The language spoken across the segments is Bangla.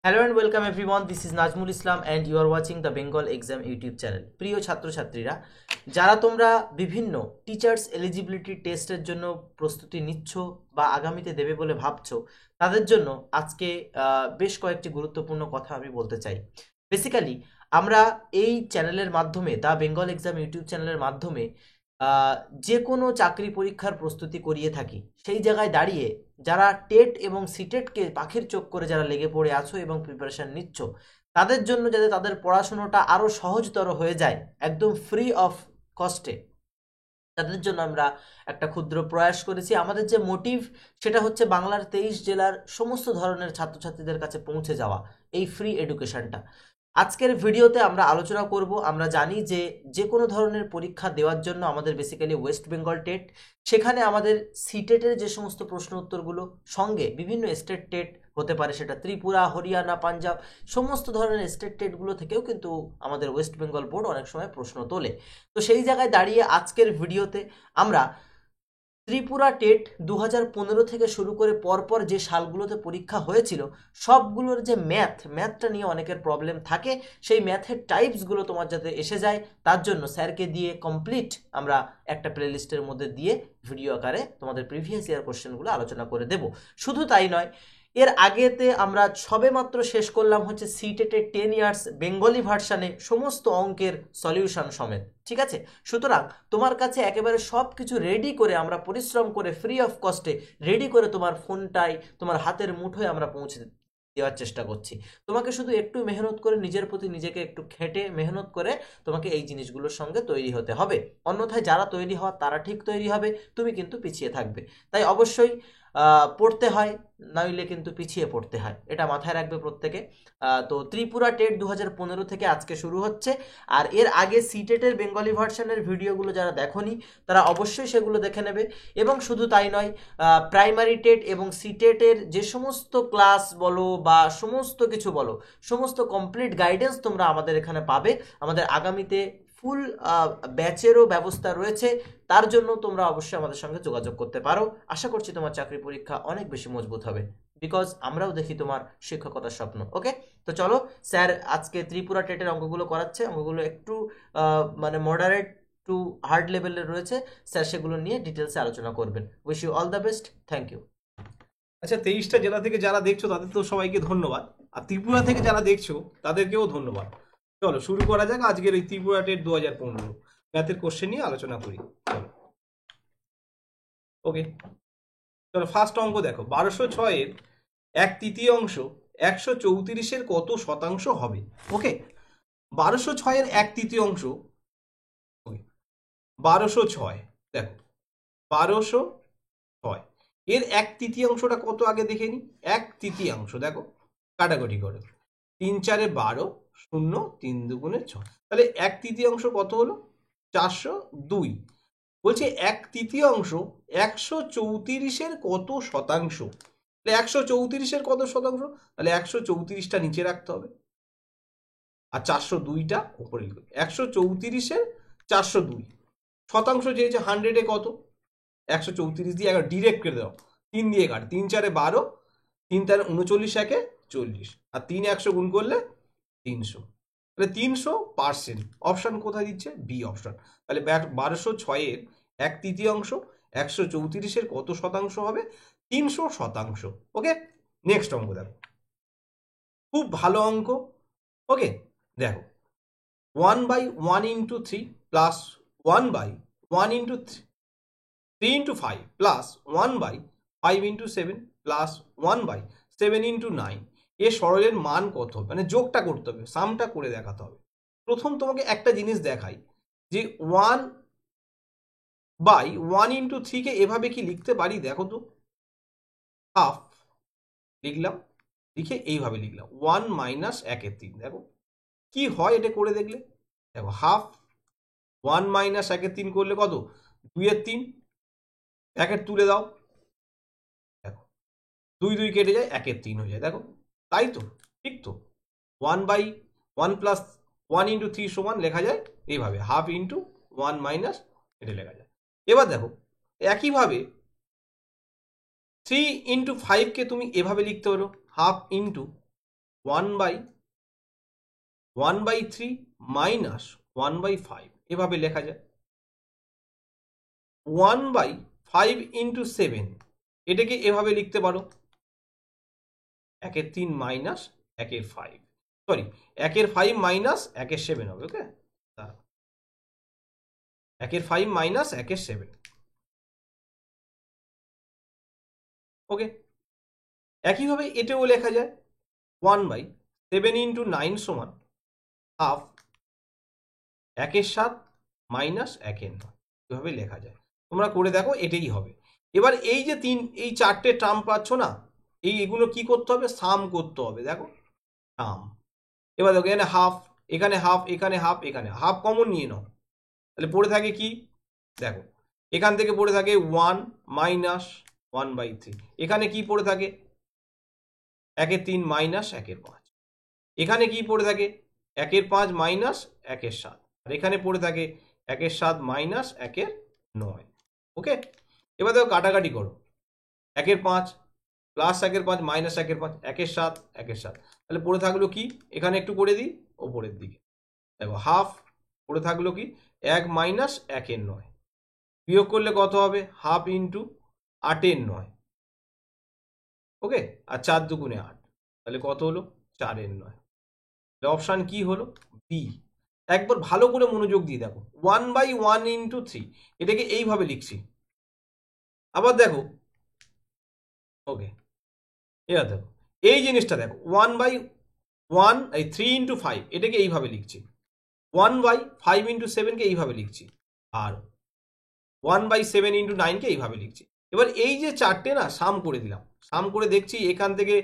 Hello and welcome everyone, this is Nazmul Islam and you are watching the Bengal exam YouTube channel. প্রিয় ছাত্রছাত্রীরা, যারা তোমরা বিভিন্ন টিচার্স এলিজিবিলিটি টেস্টের জন্য প্রস্তুতি নিচ্ছ বা আগামীতে দেবে বলে ভাবছো, তাদের জন্য আজকে বেশ কয়েকটি গুরুত্বপূর্ণ কথা আমি বলতে চাই। বেসিক্যালি আমরা এই চ্যানেলের মাধ্যমে, দ্য বেঙ্গল এক্সাম ইউটিউব চ্যানেলের মাধ্যমে আহ, যে কোনো চাকরি পরীক্ষার প্রস্তুতি করিয়ে থাকি। সেই জায়গায় দাঁড়িয়ে যারা টেট এবং সিটেটকে পাখির চোখ করে যারা লেগে পড়ে আছো এবং প্রিপারেশন নিচ্ছ, তাদের জন্য যাতে তাদের পড়াশোনাটা আরও সহজতর হয়ে যায় একদম ফ্রি অফ কস্টে, তাদের জন্য আমরা একটা ক্ষুদ্র প্রয়াস করেছি। আমাদের যে মোটিভ, সেটা হচ্ছে বাংলার 23 জেলার সমস্ত ধরনের ছাত্রছাত্রীদের কাছে পৌঁছে যাওয়া এই ফ্রি এডুকেশনটা। আজকের ভিডিওতে আমরা আলোচনা করব। আমরা জানি যে যে কোনো ধরনের পরীক্ষা দেওয়ার জন্য আমাদের বেসিক্যালি ওয়েস্ট বেঙ্গল টেট, সেখানে আমাদের সিটেটের যে সমস্ত প্রশ্ন উত্তরগুলো সঙ্গে বিভিন্ন স্টেট টেট হতে পারে, সেটা ত্রিপুরা, হরিয়ানা, পাঞ্জাব, সমস্ত ধরনের স্টেট টেটগুলো থেকেও কিন্তু আমাদের ওয়েস্ট বেঙ্গল বোর্ড অনেক সময় প্রশ্ন তোলে। তো সেই জায়গায় দাঁড়িয়ে আজকের ভিডিওতে আমরা ত্রিপুরা টেট 2015 থেকে শুরু করে পরপর যে সালগুলোতে পরীক্ষা হয়েছিল সবগুলোর যে ম্যাথটা নিয়ে অনেকের প্রবলেম থাকে, সেই ম্যাথের টাইপসগুলো তোমার যাতে এসে যায় তার জন্য স্যারকে দিয়ে কমপ্লিট আমরা একটা প্লেলিস্টের মধ্যে দিয়ে ভিডিও আকারে তোমাদের প্রিভিয়াস ইয়ার কোশ্চেনগুলো আলোচনা করে দেব। শুধু তাই নয়, এর আগেতে আমরা সবেমাত্র শেষ করলাম হচ্ছে সিটেটের 10 ইয়ার্স বেঙ্গলি ভার্সানে সমস্ত অঙ্কের সলিউশন সমেত। ঠিক আছে, সুতরাং তোমার কাছে একেবারে সব কিছু রেডি করে আমরা পরিশ্রম করে ফ্রি অফ কস্টে রেডি করে তোমার ফোনটাই তোমার হাতের মুঠোয় আমরা পৌঁছে দেওয়ার চেষ্টা করছি। তোমাকে শুধু একটু মেহনত করে, নিজের প্রতি নিজেকে একটু খেটে মেহনত করে তোমাকে এই জিনিসগুলোর সঙ্গে তৈরি হতে হবে। অন্যথায় যারা তৈরি হওয়া তারা ঠিক তৈরি হবে, তুমি কিন্তু পিছিয়ে থাকবে। তাই অবশ্যই পড়তে হয়, নইলে কিন্তু পিছিয়ে পড়তে হয়, এটা মাথায় রাখবে প্রত্যেকে। তো ত্রিপুরা টেট 2015 থেকে আজকে শুরু হচ্ছে। আর এর আগে সিটেটের বেঙ্গলি ভার্সনের ভিডিওগুলো যারা দেখোনি তারা অবশ্যই সেগুলো দেখে নেবে। এবং শুধু তাই নয়, প্রাইমারি টেট এবং সিটেটের যে সমস্ত ক্লাস বলো বা সমস্ত কিছু বলো, সমস্ত কমপ্লিট গাইডেন্স তোমরা আমাদের এখানে পাবে। আমাদের আগামীতে ফুল ব্যাচেরও ব্যবস্থা রয়েছে, তার জন্য তোমরা অবশ্যই আমাদের সঙ্গে যোগাযোগ করতে পারো। আশা করছি তোমার চাকরি পরীক্ষা অনেক বেশি মজবুত হবে, বিকজ আমরাও দেখি তোমার শিক্ষকতার স্বপ্ন। ওকে, তো চলো, স্যার আজকে ত্রিপুরা টেটের অঙ্কগুলো করাচ্ছে। অঙ্কগুলো একটু মানে মডারেট টু হার্ড লেভেলের রয়েছে। স্যার সেগুলো নিয়ে ডিটেলসে আলোচনা করবেন। Wish you all the best, thank you. আচ্ছা, 23টা জেলা থেকে যারা দেখছো তাদের তো সবাইকে ধন্যবাদ, আর ত্রিপুরা থেকে যারা দেখছো তাদেরকেও ধন্যবাদ। চলো শুরু করা যাক আজকের এই ত্রিপুরা টেট 2015 ম্যাথের কোশ্চেন নিয়ে আলোচনা করি। চলো, ওকে, চলো ফার্স্ট অঙ্ক দেখো। 1206-এর 1/3 134-এর কত শতাংশ হবে? ওকে, 1206-এর 1/3, 1206 দেখো, 1206 এর 1/3টা কত আগে দেখে নি। 1/3 দেখো, কাটাকাটি করে 3 4 12, 0 3 2 6, তাহলে 1/3 কত হলো? 402। বলছে 1/3 134-এর কত শতাংশ? তাহলে 134-এর কত শতাংশ? তাহলে 134টা নিচে রাখতে হবে আর 402টা উপরে লিখবে। 134-এর 402 শতাংশ চেয়েছে 100-এ কত? 134 দিয়ে একবার ডিরেক্ট করে দাও, 3 দিয়ে কাট, 3 4 12, 3 3 39, 1 40, আর 3 100 গুণ করলে 300, তাহলে 300%। অপশন কোথায় দিচ্ছে? B option. তাহলে 1206-এর 1/3 134-এর কত শতাংশ হবে? 300%। ওকে, নেক্সট অঙ্ক দেখো, খুব ভালো অঙ্ক। ওকে, দেখো 1/1 into 3 plus 1/1 into 3 into 5 plus 1/5 into 7 plus 1/7 into 9 এর সরলের মান কত হবে? মানে যোগটা করতে হবে, সামটা করে দেখাতে হবে। প্রথম তোমাকে একটা জিনিস দেখাই যে 1/1 into 3 কে এভাবে কি লিখতে পারি? দেখো তো, হাফ লিখলাম, লিখে এইভাবে লিখলাম 1 minus 1/3। দেখো কি হয় এটা করে দেখলে। দেখো, হাফ 1 minus 1/3 করলে কত? 2/3। ব্র্যাকেট তুলে দাও, দেখো 2 2 কেটে যায়, 1/3 হয়ে যায়। দেখো, তাই তো, ঠিক তো। 1/1 প্লাস 1 ইন্টু 3 সমান লেখা যায় এইভাবে, হাফ ইন্টু 1 মাইনাস, এটা লেখা যায়। এবার দেখো, একইভাবে 3 ইন্টু 5 কে তুমি এভাবে লিখতে পারো, হাফ ইন্টু 1/3 মাইনাস 1/5 এভাবে লেখা যায়। 1/5 ইন্টু 7 এটাকে এভাবে লিখতে পারো 1/3 মাইনাস 1/5, সরি 1/5 মাইনাস 1/7 হবে। ওকে, 1/5 মাইনাস 1/7। ওকে, একইভাবে এটাও লেখা যায় 1/7 ইন্টু 9 সমান হাফ 1/7 মাইনাস 1/9, এভাবে লেখা যায়। তোমরা করে দেখো, এটাই হবে। এবার এই যে এই চারটে টার্ম পাচ্ছ না, এগুলো কি করতে হবে? সাম করতে হবে। দেখো সাম। এবার দেখো এখানে হাফ, এখানে হাফ, এখানে হাফ, এখানে হাফ কমন নিয়ে নাও, তাহলে পড়ে থাকে কি? দেখো এখান থেকে পড়ে থাকে 1 মাইনাস 1/3, এখানে কি পড়ে থাকে 1/3 মাইনাস 1/5, এখানে কি পড়ে থাকে 1/5 মাইনাস 1/7, আর এখানে পড়ে থাকে 1/7 মাইনাস 1/9। ওকে, এবার দেখো কাটাকাটি করো, 1/5 প্লাস 1/5 মাইনাস 1/5, 1/7 1/7, তাহলে পড়ে থাকলো কি? এখানে একটু করে দিই ওপরের দিকে, দেখো হাফ পড়ে থাকলো কি 1 মাইনাস 1/9, বিয়োগ করলে কত হবে? Half into 8/9। ওকে, আর 4 দুগুণে 8, তাহলে কত হলো? 4/9। তাহলে অপশান কি হলো? বি। একবার ভালো করে মনোযোগ দিয়ে দেখো, 1/1 ইন্টু 3 এটাকে এইভাবে লিখছি। আবার দেখো, ওকে, এবার দেখো এই জিনিসটা দেখো 1/1 এই 3 ইন্টু 5 এটাকে এইভাবে লিখছি, 1/5 ইন্টু 7কে এইভাবে লিখছি, আর 1/7 ইন্টু 9কে এইভাবে লিখছি। এবার এই যে চারটে না সাম করে দিলাম, সাম করে দেখছি এখান থেকে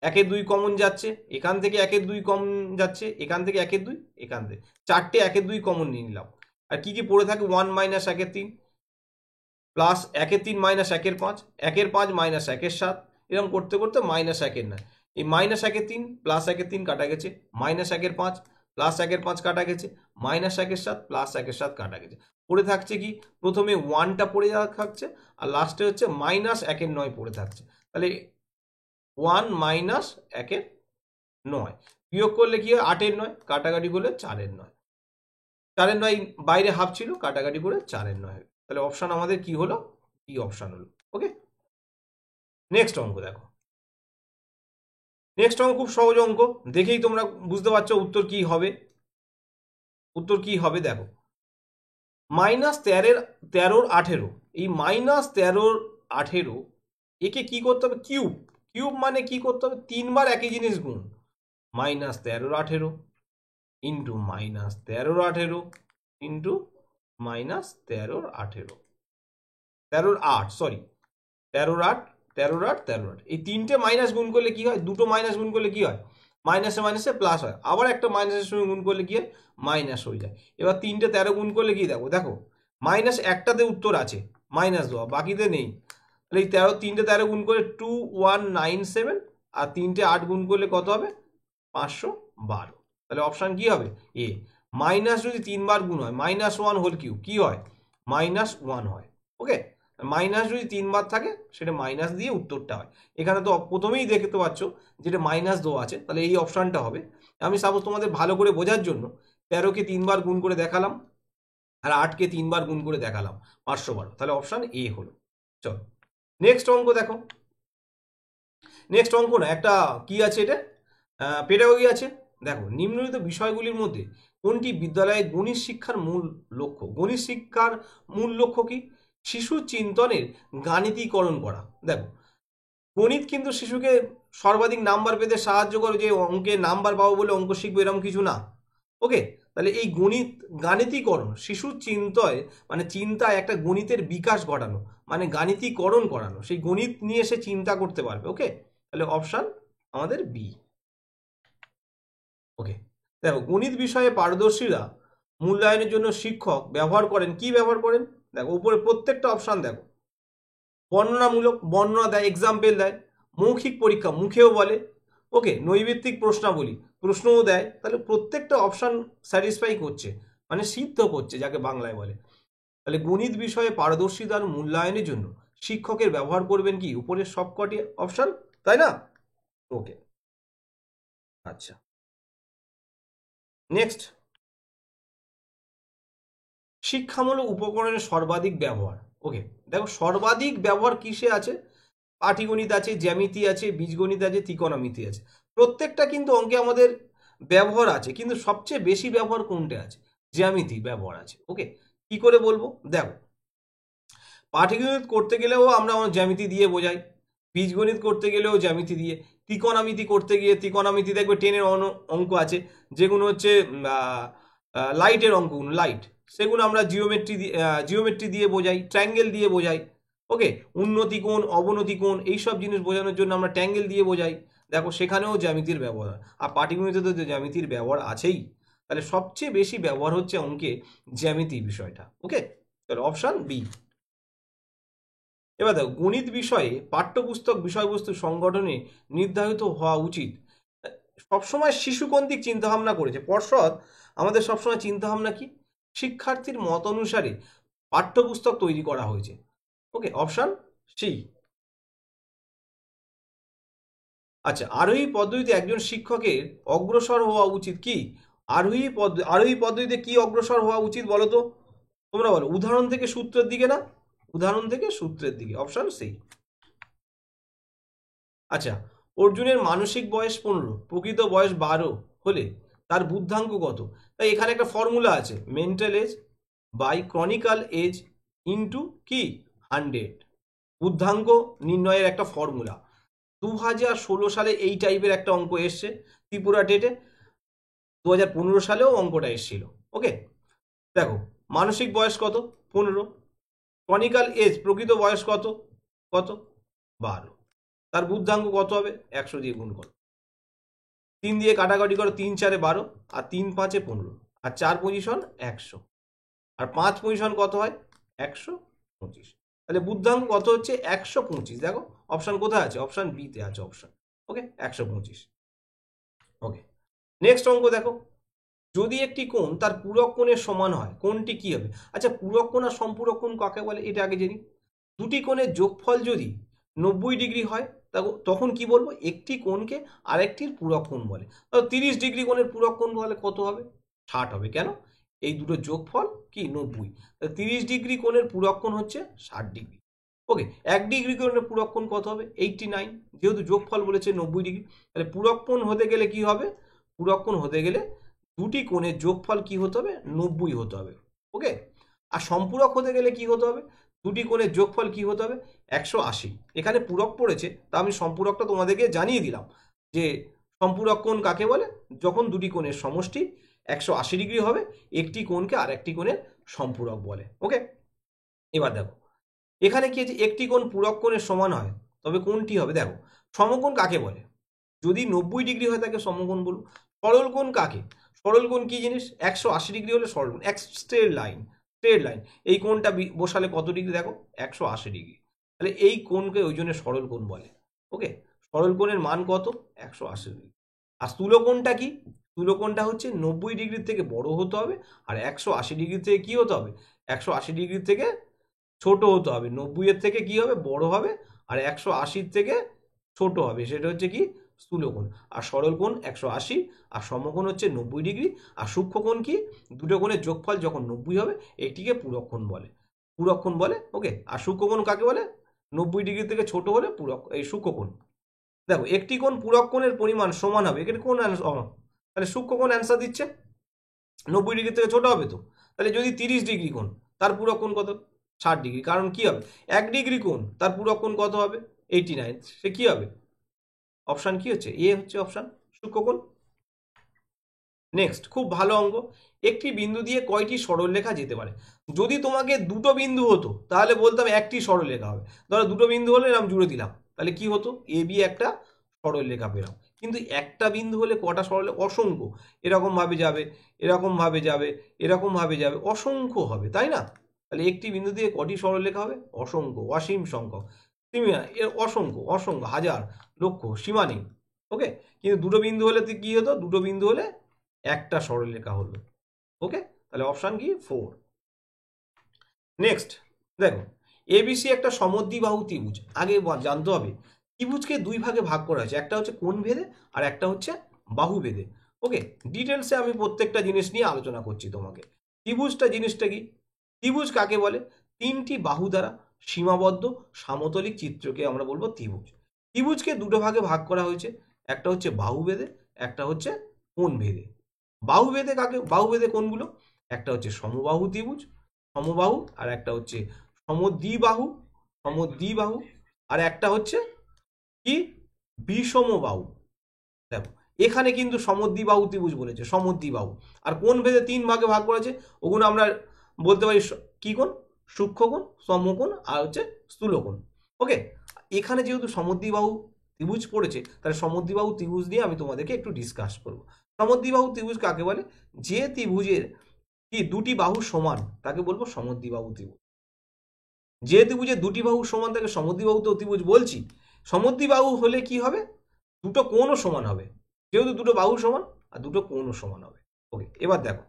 1/2 কমন যাচ্ছে, এখান থেকে 1/2 কমন যাচ্ছে, এখান থেকে 1/2, এখান থেকে চারটে 1/2 কমন নিয়ে নিলাম। আর কি কি পড়ে থাকে? 1 মাইনাস 1/3 প্লাস 1/3 মাইনাস 1/5, 1/5 মাইনাস 1/7, এরকম করতে করতে মাইনাস 1/9, এই মাইনাস 1/3 প্লাস 1/3 কাটা গেছে, মাইনাস 1/5 প্লাস 1/5 কাটা গেছে, মাইনাস 1/7 প্লাস 1/7 কাটা গেছে। পড়ে থাকছে কি? প্রথমে 1টা পড়ে থাকছে, আর লাস্টে হচ্ছে মাইনাস 1/9 পড়ে থাকছে। তাহলে 1 মাইনাস 1/9 বিয়োগ করলে কি হয়? 8/9, কাটাকাটি করলে 4/9, 4/9 বাইরে হাফ ছিল, কাটাকাটি করে 4/9। তাহলে অপশান আমাদের কি হলো? বি অপশান হলো। ওকে, নেক্সট অঙ্ক দেখো। নেক্সট অঙ্ক খুব সহজ অঙ্ক, দেখেই তোমরা বুঝতে পারছো উত্তর কি হবে। উত্তর কি হবে দেখো, -13 এই -13 একে কি করতে হবে? কিউব। কিউব মানে কি করতে হবে? 3বার একই জিনিস গুণ, -13 ইন্টু -13 ইন্টু -13 13/8, সরি 13/8 13/8 13/8, এই তিনটে মাইনাস গুণ করলে কি হয়? দুটো মাইনাস গুণ করলে কি হয়? মাইনাসে মাইনাসে প্লাস হয়, আবার একটা মাইনাসের সঙ্গে গুণ করলে কি হয়? মাইনাস হয়ে যায়। এবার 3টে 13 গুণ করলে কি দেখো, দেখো মাইনাস একটাতে উত্তর আছে মাইনাস দেওয়া, বাকিতে নেই। তাহলে এই 3টে 13 গুণ করে 2197, আর 3টে 8 গুণ করলে কত হবে? 512। তাহলে অপশান কি হবে? এ। মাইনাস যদি 3বার গুণ হয়, -1 হোল কিউব কি হয়? -1 হয়। ওকে, মাইনাস যদি 3বার থাকে সেটা মাইনাস দিয়ে উত্তরটা হয়। এখানে তো প্রথমেই দেখতে পাচ্ছ যেটা মাইনাস দেওয়া আছে, তাহলে এই অপশানটা হবে। আমি সাপোজ তোমাদের ভালো করে বোঝার জন্য 13কে 3বার গুণ করে দেখালাম, আর 8কে 3বার গুণ করে দেখালাম, 512। তাহলে অপশান এ হলো। চলো নেক্সট অঙ্ক দেখো। নেক্সট অঙ্ক না, একটা কি আছে, এটা পেডাগোগি আছে। দেখো, নিম্নলিখিত বিষয়গুলির মধ্যে কোনটি বিদ্যালয়ে গণিত শিক্ষার মূল লক্ষ্য? গণিত শিক্ষার মূল লক্ষ্য কি? শিশুর চিন্তনের গাণিতিকরণ করা। দেখো, গণিত কিন্তু শিশুকে সর্বাধিক নাম্বার পেতে সাহায্য করে, যে অঙ্কে নাম্বার পাবো বলে অঙ্ক শিখবে এরকম কিছু না। ওকে, তাহলে এই গাণিতিকরণ শিশুর চিন্তায়, মানে চিন্তায় একটা গণিতের বিকাশ ঘটানো, মানে গাণিতিকরণ করানো, সেই গণিত নিয়ে সে চিন্তা করতে পারবে। ওকে, তাহলে অপশান আমাদের বি। ওকে, দেখো, গণিত বিষয়ে পারদর্শীরা মূল্যায়নের জন্য শিক্ষক ব্যবহার করেন, কি ব্যবহার করেন? দেখো উপরে প্রত্যেকটা অপশান দেখো, বর্ণনামূলক বর্ণনা দেয়, এক্সাম্পল দেয়, মৌখিক পরীক্ষা মুখেও বলে, ওকে, নৈর্ব্যক্তিক প্রশ্নাবলী প্রশ্নও দেয়। তাহলে প্রত্যেকটা অপশান স্যাটিসফাই করছে, মানে সিদ্ধ করছে যাকে বাংলায় বলে। তাহলে গণিত বিষয়ে পারদর্শিতার মূল্যায়নের জন্য শিক্ষকের ব্যবহার করবেন কি? উপরের সবকটি অপশান, তাই না? ওকে, আচ্ছা, নেক্সট, শিক্ষামূলক উপকরণের সর্বাধিক ব্যবহার। ওকে, দেখো সর্বাধিক ব্যবহার কিসে আছে? পাটিগণিত আছে, জ্যামিতি আছে, বীজগণিত আছে, ত্রিকোণমিতি আছে। প্রত্যেকটা কিন্তু অঙ্কে আমাদের ব্যবহার আছে, কিন্তু সবচেয়ে বেশি ব্যবহার কোনটা আছে? জ্যামিতি ব্যবহার আছে। ওকে, কি করে বলবো? দেখো, পাটিগণিত করতে গেলেও আমরা জ্যামিতি দিয়ে বোঝাই, বীজগণিত করতে গেলেও জ্যামিতি দিয়ে, ত্রিকোণমিতি করতে গিয়ে ত্রিকোণমিতি দেখবে 10-এর অঙ্ক আছে যেগুলো হচ্ছে লাইটের অঙ্কগুলো, লাইট, সেগুলো আমরা জিওমেট্রি দিয়ে বোঝাই, ট্রায়াঙ্গেল দিয়ে বোঝাই। ওকে, উন্নতি কোণ, অবনতি কোণ, এইসব জিনিস বোঝানোর জন্য আমরা ট্রায়াঙ্গেল দিয়ে বোঝাই। দেখো সেখানেও জ্যামিতির ব্যবহার, আর পাটিগণিতে তো জ্যামিতির ব্যবহার আছেই। তাহলে সবচেয়ে বেশি ব্যবহার হচ্ছে অঙ্কে জ্যামিতি বিষয়টা। ওকে, তাহলে অপশান বি। এবার দেখো, গণিত বিষয়ে পাঠ্যপুস্তক বিষয়বস্তু সংগঠনে নির্ধারিত হওয়া উচিত। সবসময় শিশুকেন্দ্রিক চিন্তাভাবনা করেছে পর্ষদ। আমাদের সবসময় চিন্তাভাবনা কি? শিক্ষার্থীর মত অনুসারে পাঠ্যপুস্তক তৈরি করা হয়েছে। ওকে, অপশান সি। আচ্ছা, আরোহী পদ্ধতিতে একজন শিক্ষকের অগ্রসর হওয়া উচিত কি? আরোহী পদ্ধতিতে কি অগ্রসর হওয়া উচিত বলো তো? তোমরা বলো। উদাহরণ থেকে সূত্রের দিকে না? উদাহরণ থেকে সূত্রের দিকে, অপশান সি। আচ্ছা, অর্জুনের মানসিক বয়স 15, প্রকৃত বয়স 12 হলে তার বুদ্ধাঙ্ক কত? তাই এখানে একটা ফর্মুলা আছে, mental age by chronological age into কি 100। বুদ্ধাঙ্ক নির্ণয়ের একটা ফর্মুলা। 2016 সালে এই টাইপের একটা অঙ্ক এসছে ত্রিপুরা টেটে, 2015 সালেও অঙ্কটা এসেছিল। ওকে, দেখো মানসিক বয়স কত? 15। ক্রনিক্যাল এজ, প্রকৃত বয়স কত? কত? 12। তার বুদ্ধাঙ্ক কত হবে? 100 দিয়ে গুণ করো, 3 দিয়ে কাটাকাটি করো, 3 4-এ 12, আর 3 5-এ 15, আর 4 পজিশন 100, আর 5 পজিশন কত হয়? 125। তাহলে বুদ্ধাঙ্ক কত হচ্ছে? 125। দেখো অপশান কোথায় আছে? অপশান বি তে আছে অপশান। ওকে, 125। ওকে, নেক্সট অঙ্ক দেখো, যদি একটি কোণ তার পূরক কোণের সমান হয়, কোণটি কি হবে? আচ্ছা, পূরক কোণ আর সম্পূরক কোণ কাকে বলে এটা আগে জেনি। দুটি কোণের যোগফল যদি 90 ডিগ্রি হয় তখন কি বলবো? একটি কোণকে আরেকটির পূরক কোণ বলে। 30 ডিগ্রি কোণের পূরক কোণ বলে কত হবে? 60 হবে। কেন? এই দুটো যোগফল কি 90। 30 ডিগ্রি কোণের পূরক কোণ হচ্ছে 60 ডিগ্রি। ওকে, 1 ডিগ্রি কোণের পূরক কোণ কত হবে? 89। যেহেতু যোগফল বলেছে 90 ডিগ্রি, তাহলে পূরক কোণ হতে গেলে কি হবে? পূরক কোণ হতে গেলে দুটি কোণের যোগফল কি হতে হবে? 90 হতে হবে। ওকে, আর সম্পূরক হতে গেলে কি হতে হবে? দুটি কোণের যোগফল কি হতে হবে? 180। এখানে পূরক পড়েছে, তা আমি সম্পূরকটা তোমাদেরকে জানিয়ে দিলাম যে সম্পূরক কোণ কাকে বলে? যখন দুটি কোণের সমষ্টি 180 ডিগ্রি হবে, একটি কোণকে আর একটি কোণের সম্পূরক বলে। ওকে, এবার দেখো এখানে কি আছে? একটি কোণ পূরক কোণের সমান হয় তবে কোণটি হবে, দেখো সমকোণ কাকে বলে? যদি 90 ডিগ্রি হয় তাকে সমকোণ বলবো। সরল কোণ কাকে? সরল কোণ কি জিনিস? 180 ডিগ্রি হলে সরল কোণ, এক স্ট্রেট লাইন, স্ট্রেট লাইন। এই কোণটা বসালে কত ডিগ্রি? দেখো 180 ডিগ্রি। তাহলে এই কোণকে ওই জন্য সরল কোণ বলে। ওকে, সরল কোণের মান কত? 180 ডিগ্রি। আর স্থূল কোণটা কি? স্থূল কোণটা হচ্ছে 90 ডিগ্রি থেকে বড় হতে হবে, আর 180 ডিগ্রি থেকে কি হতে হবে? 180 ডিগ্রি থেকে ছোট হতে হবে। 90-এর থেকে কি হবে? বড় হবে, আর 180 থেকে ছোট হবে। সেটা হচ্ছে কি? স্থূলকোণ। আর সরল কোণ 180, আর সমকোণ হচ্ছে 90 ডিগ্রি। আর সূক্ষ্মকোণ কি? দুটো কোণের যোগফল যখন 90 হবে এটিকে পূরককোণ বলে, পূরককোণ বলে। ওকে, আর সূক্ষ্মকোণ কাকে বলে? 90 ডিগ্রি থেকে ছোট হলে এই সূক্ষ্মকোণ। দেখো একটি কোণ পূরক কোণের পরিমাণ সমান হবে, এখানে কোন তাহলে সূক্ষ্মকোণ অ্যান্সার দিচ্ছে। 90 ডিগ্রি থেকে ছোট হবে তো। তাহলে যদি 30 ডিগ্রি কোণ, তার পূরক কোণ কত? 60 ডিগ্রি। কারণ কি হবে? 1 ডিগ্রি কোণ, তার পূরক কোণ কত হবে? 89। সে কি হবে? অপশান কি হচ্ছে? এ হচ্ছে অপশান, সূক্ষ্মকোণ। নেক্সট, খুব ভালো অঙ্ক। একটি বিন্দু দিয়ে কয়টি সরলরেখা যেতে পারে? যদি তোমাকে দুটো বিন্দু হতো তাহলে বলতাম একটি সরলরেখা হবে। ধরো দুটো বিন্দু হলে এরকম জুড়ে দিলাম, তাহলে কি হতো? এ বি একটা সরলরেখা পেলাম। কিন্তু একটা বিন্দু হলে কটা সরল? অসংখ্য। এরকম ভাবে যাবে, এরকম ভাবে যাবে, এরকম ভাবে যাবে, অসংখ্য হবে, তাই না? তাহলে একটি বিন্দু দিয়ে কটি সরলরেখা হবে? অসংখ্য, অসীম সংখ্যক, সীমা এর অসংখ্য, অসংখ্য, হাজার, লক্ষ, সীমা নেই। ওকে, কিন্তু দুটো বিন্দু হলে কি হতো? দুটো বিন্দু হলে একটা সরলরেখা হলো। ওকে, তাহলে অপশান কি? 4। নেক্সট দেখো, এবিসি একটা সমদ্বিবাহু ত্রিভুজ। আগে জানতে হবে ত্রিভুজকে দুই ভাগে ভাগ করা হয়েছে, একটা হচ্ছে কোণ ভেদে আর একটা হচ্ছে বাহু বেঁধে। ওকে, ডিটেলসে আমি প্রত্যেকটা জিনিস নিয়ে আলোচনা করছি তোমাকে। ত্রিভুজটা জিনিসটা কি? ত্রিভুজ কাকে বলে? তিনটি বাহু দ্বারা সীমাবদ্ধ সমতলিক চিত্রকে আমরা বলবো ত্রিভুজ। ত্রিভুজকে দুটো ভাগে ভাগ করা হয়েছে, একটা হচ্ছে বাহু ভেদে, একটা হচ্ছে কোণ ভেদে। বাহু ভেদে কাকে, বাহু ভেদে কোনগুলো? একটা হচ্ছে সমবাহু ত্রিভুজ, সমবাহু, আর একটা হচ্ছে সমদ্বিবাহু, সমদ্বিবাহু, আর একটা হচ্ছে কি বিষমবাহু। দেখো এখানে কিন্তু সমদ্বিবাহু ত্রিভুজ বলেছে, সমদ্বিবাহু। আর কোণ ভেদে তিন ভাগে ভাগ করেছে, ওগুলো আমরা বলতে পারি কি কোণ? সূক্ষ্মকোণ, সমকোণ, আর হচ্ছে স্থূলকোণ। ওকে, এখানে যেহেতু সমদ্বিবাহু ত্রিভুজ পড়েছে, তাহলে সমদ্বিবাহু ত্রিভুজ নিয়ে আমি তোমাদেরকে একটু ডিসকাস করব। সমদ্বিবাহু ত্রিভুজ কাকে বলে? যে ত্রিভুজের কি দুটি বাহু সমান তাকে বলবো সমদ্বিবাহু ত্রিভুজ। যে ত্রিভুজের দুটি বাহু সমান তাকে সমদ্বিবাহু ত্রিভুজ বলছি। সমদ্বিবাহু হলে কি হবে? দুটো কোণও সমান হবে, যেহেতু দুটো বাহু সমান আর দুটো কোণও সমান হবে। ওকে, এবার দেখো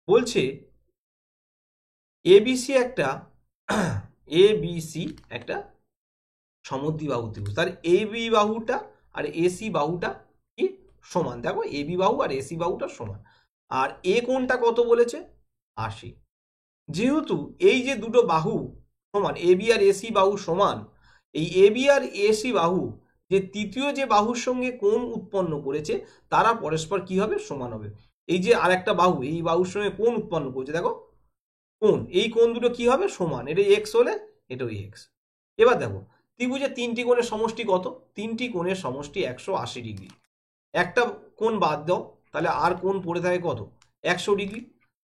বলছে এবিসি একটা এবিসি একটা সমদ্বিবাহু ত্রিভুজ। তার এবি বাহুটা আর এসি বাহুটা কি সমান? দেখো এবি বাহু আর এসি বাহুটা সমান। আর এ কোণটা কত বলেছে? 80। যেহেতু এই যে দুটো বাহু সমান, এবি আর এসি বাহু সমান, এই এবি আর এসি বাহু যে তৃতীয় যে বাহুর সঙ্গে কোণ উৎপন্ন করেছে তারা পরস্পর কি হবে? সমান হবে। এই যে আর একটা বাহু এই বাহুর সঙ্গে কোণ উৎপন্ন করেছে, দেখো কোণ, এই কোণ দুটো কি হবে? সমান। এটা এক্স হলে এটাও এক্স। এবার দেখো ত্রিভুজের তিনটি কোণের সমষ্টি কত? তিনটি কোণের সমষ্টি 180 ডিগ্রি। একটা কোণ বাদ দাও, তাহলে আর কোণ পড়ে থাকে কত? 100 ডিগ্রি।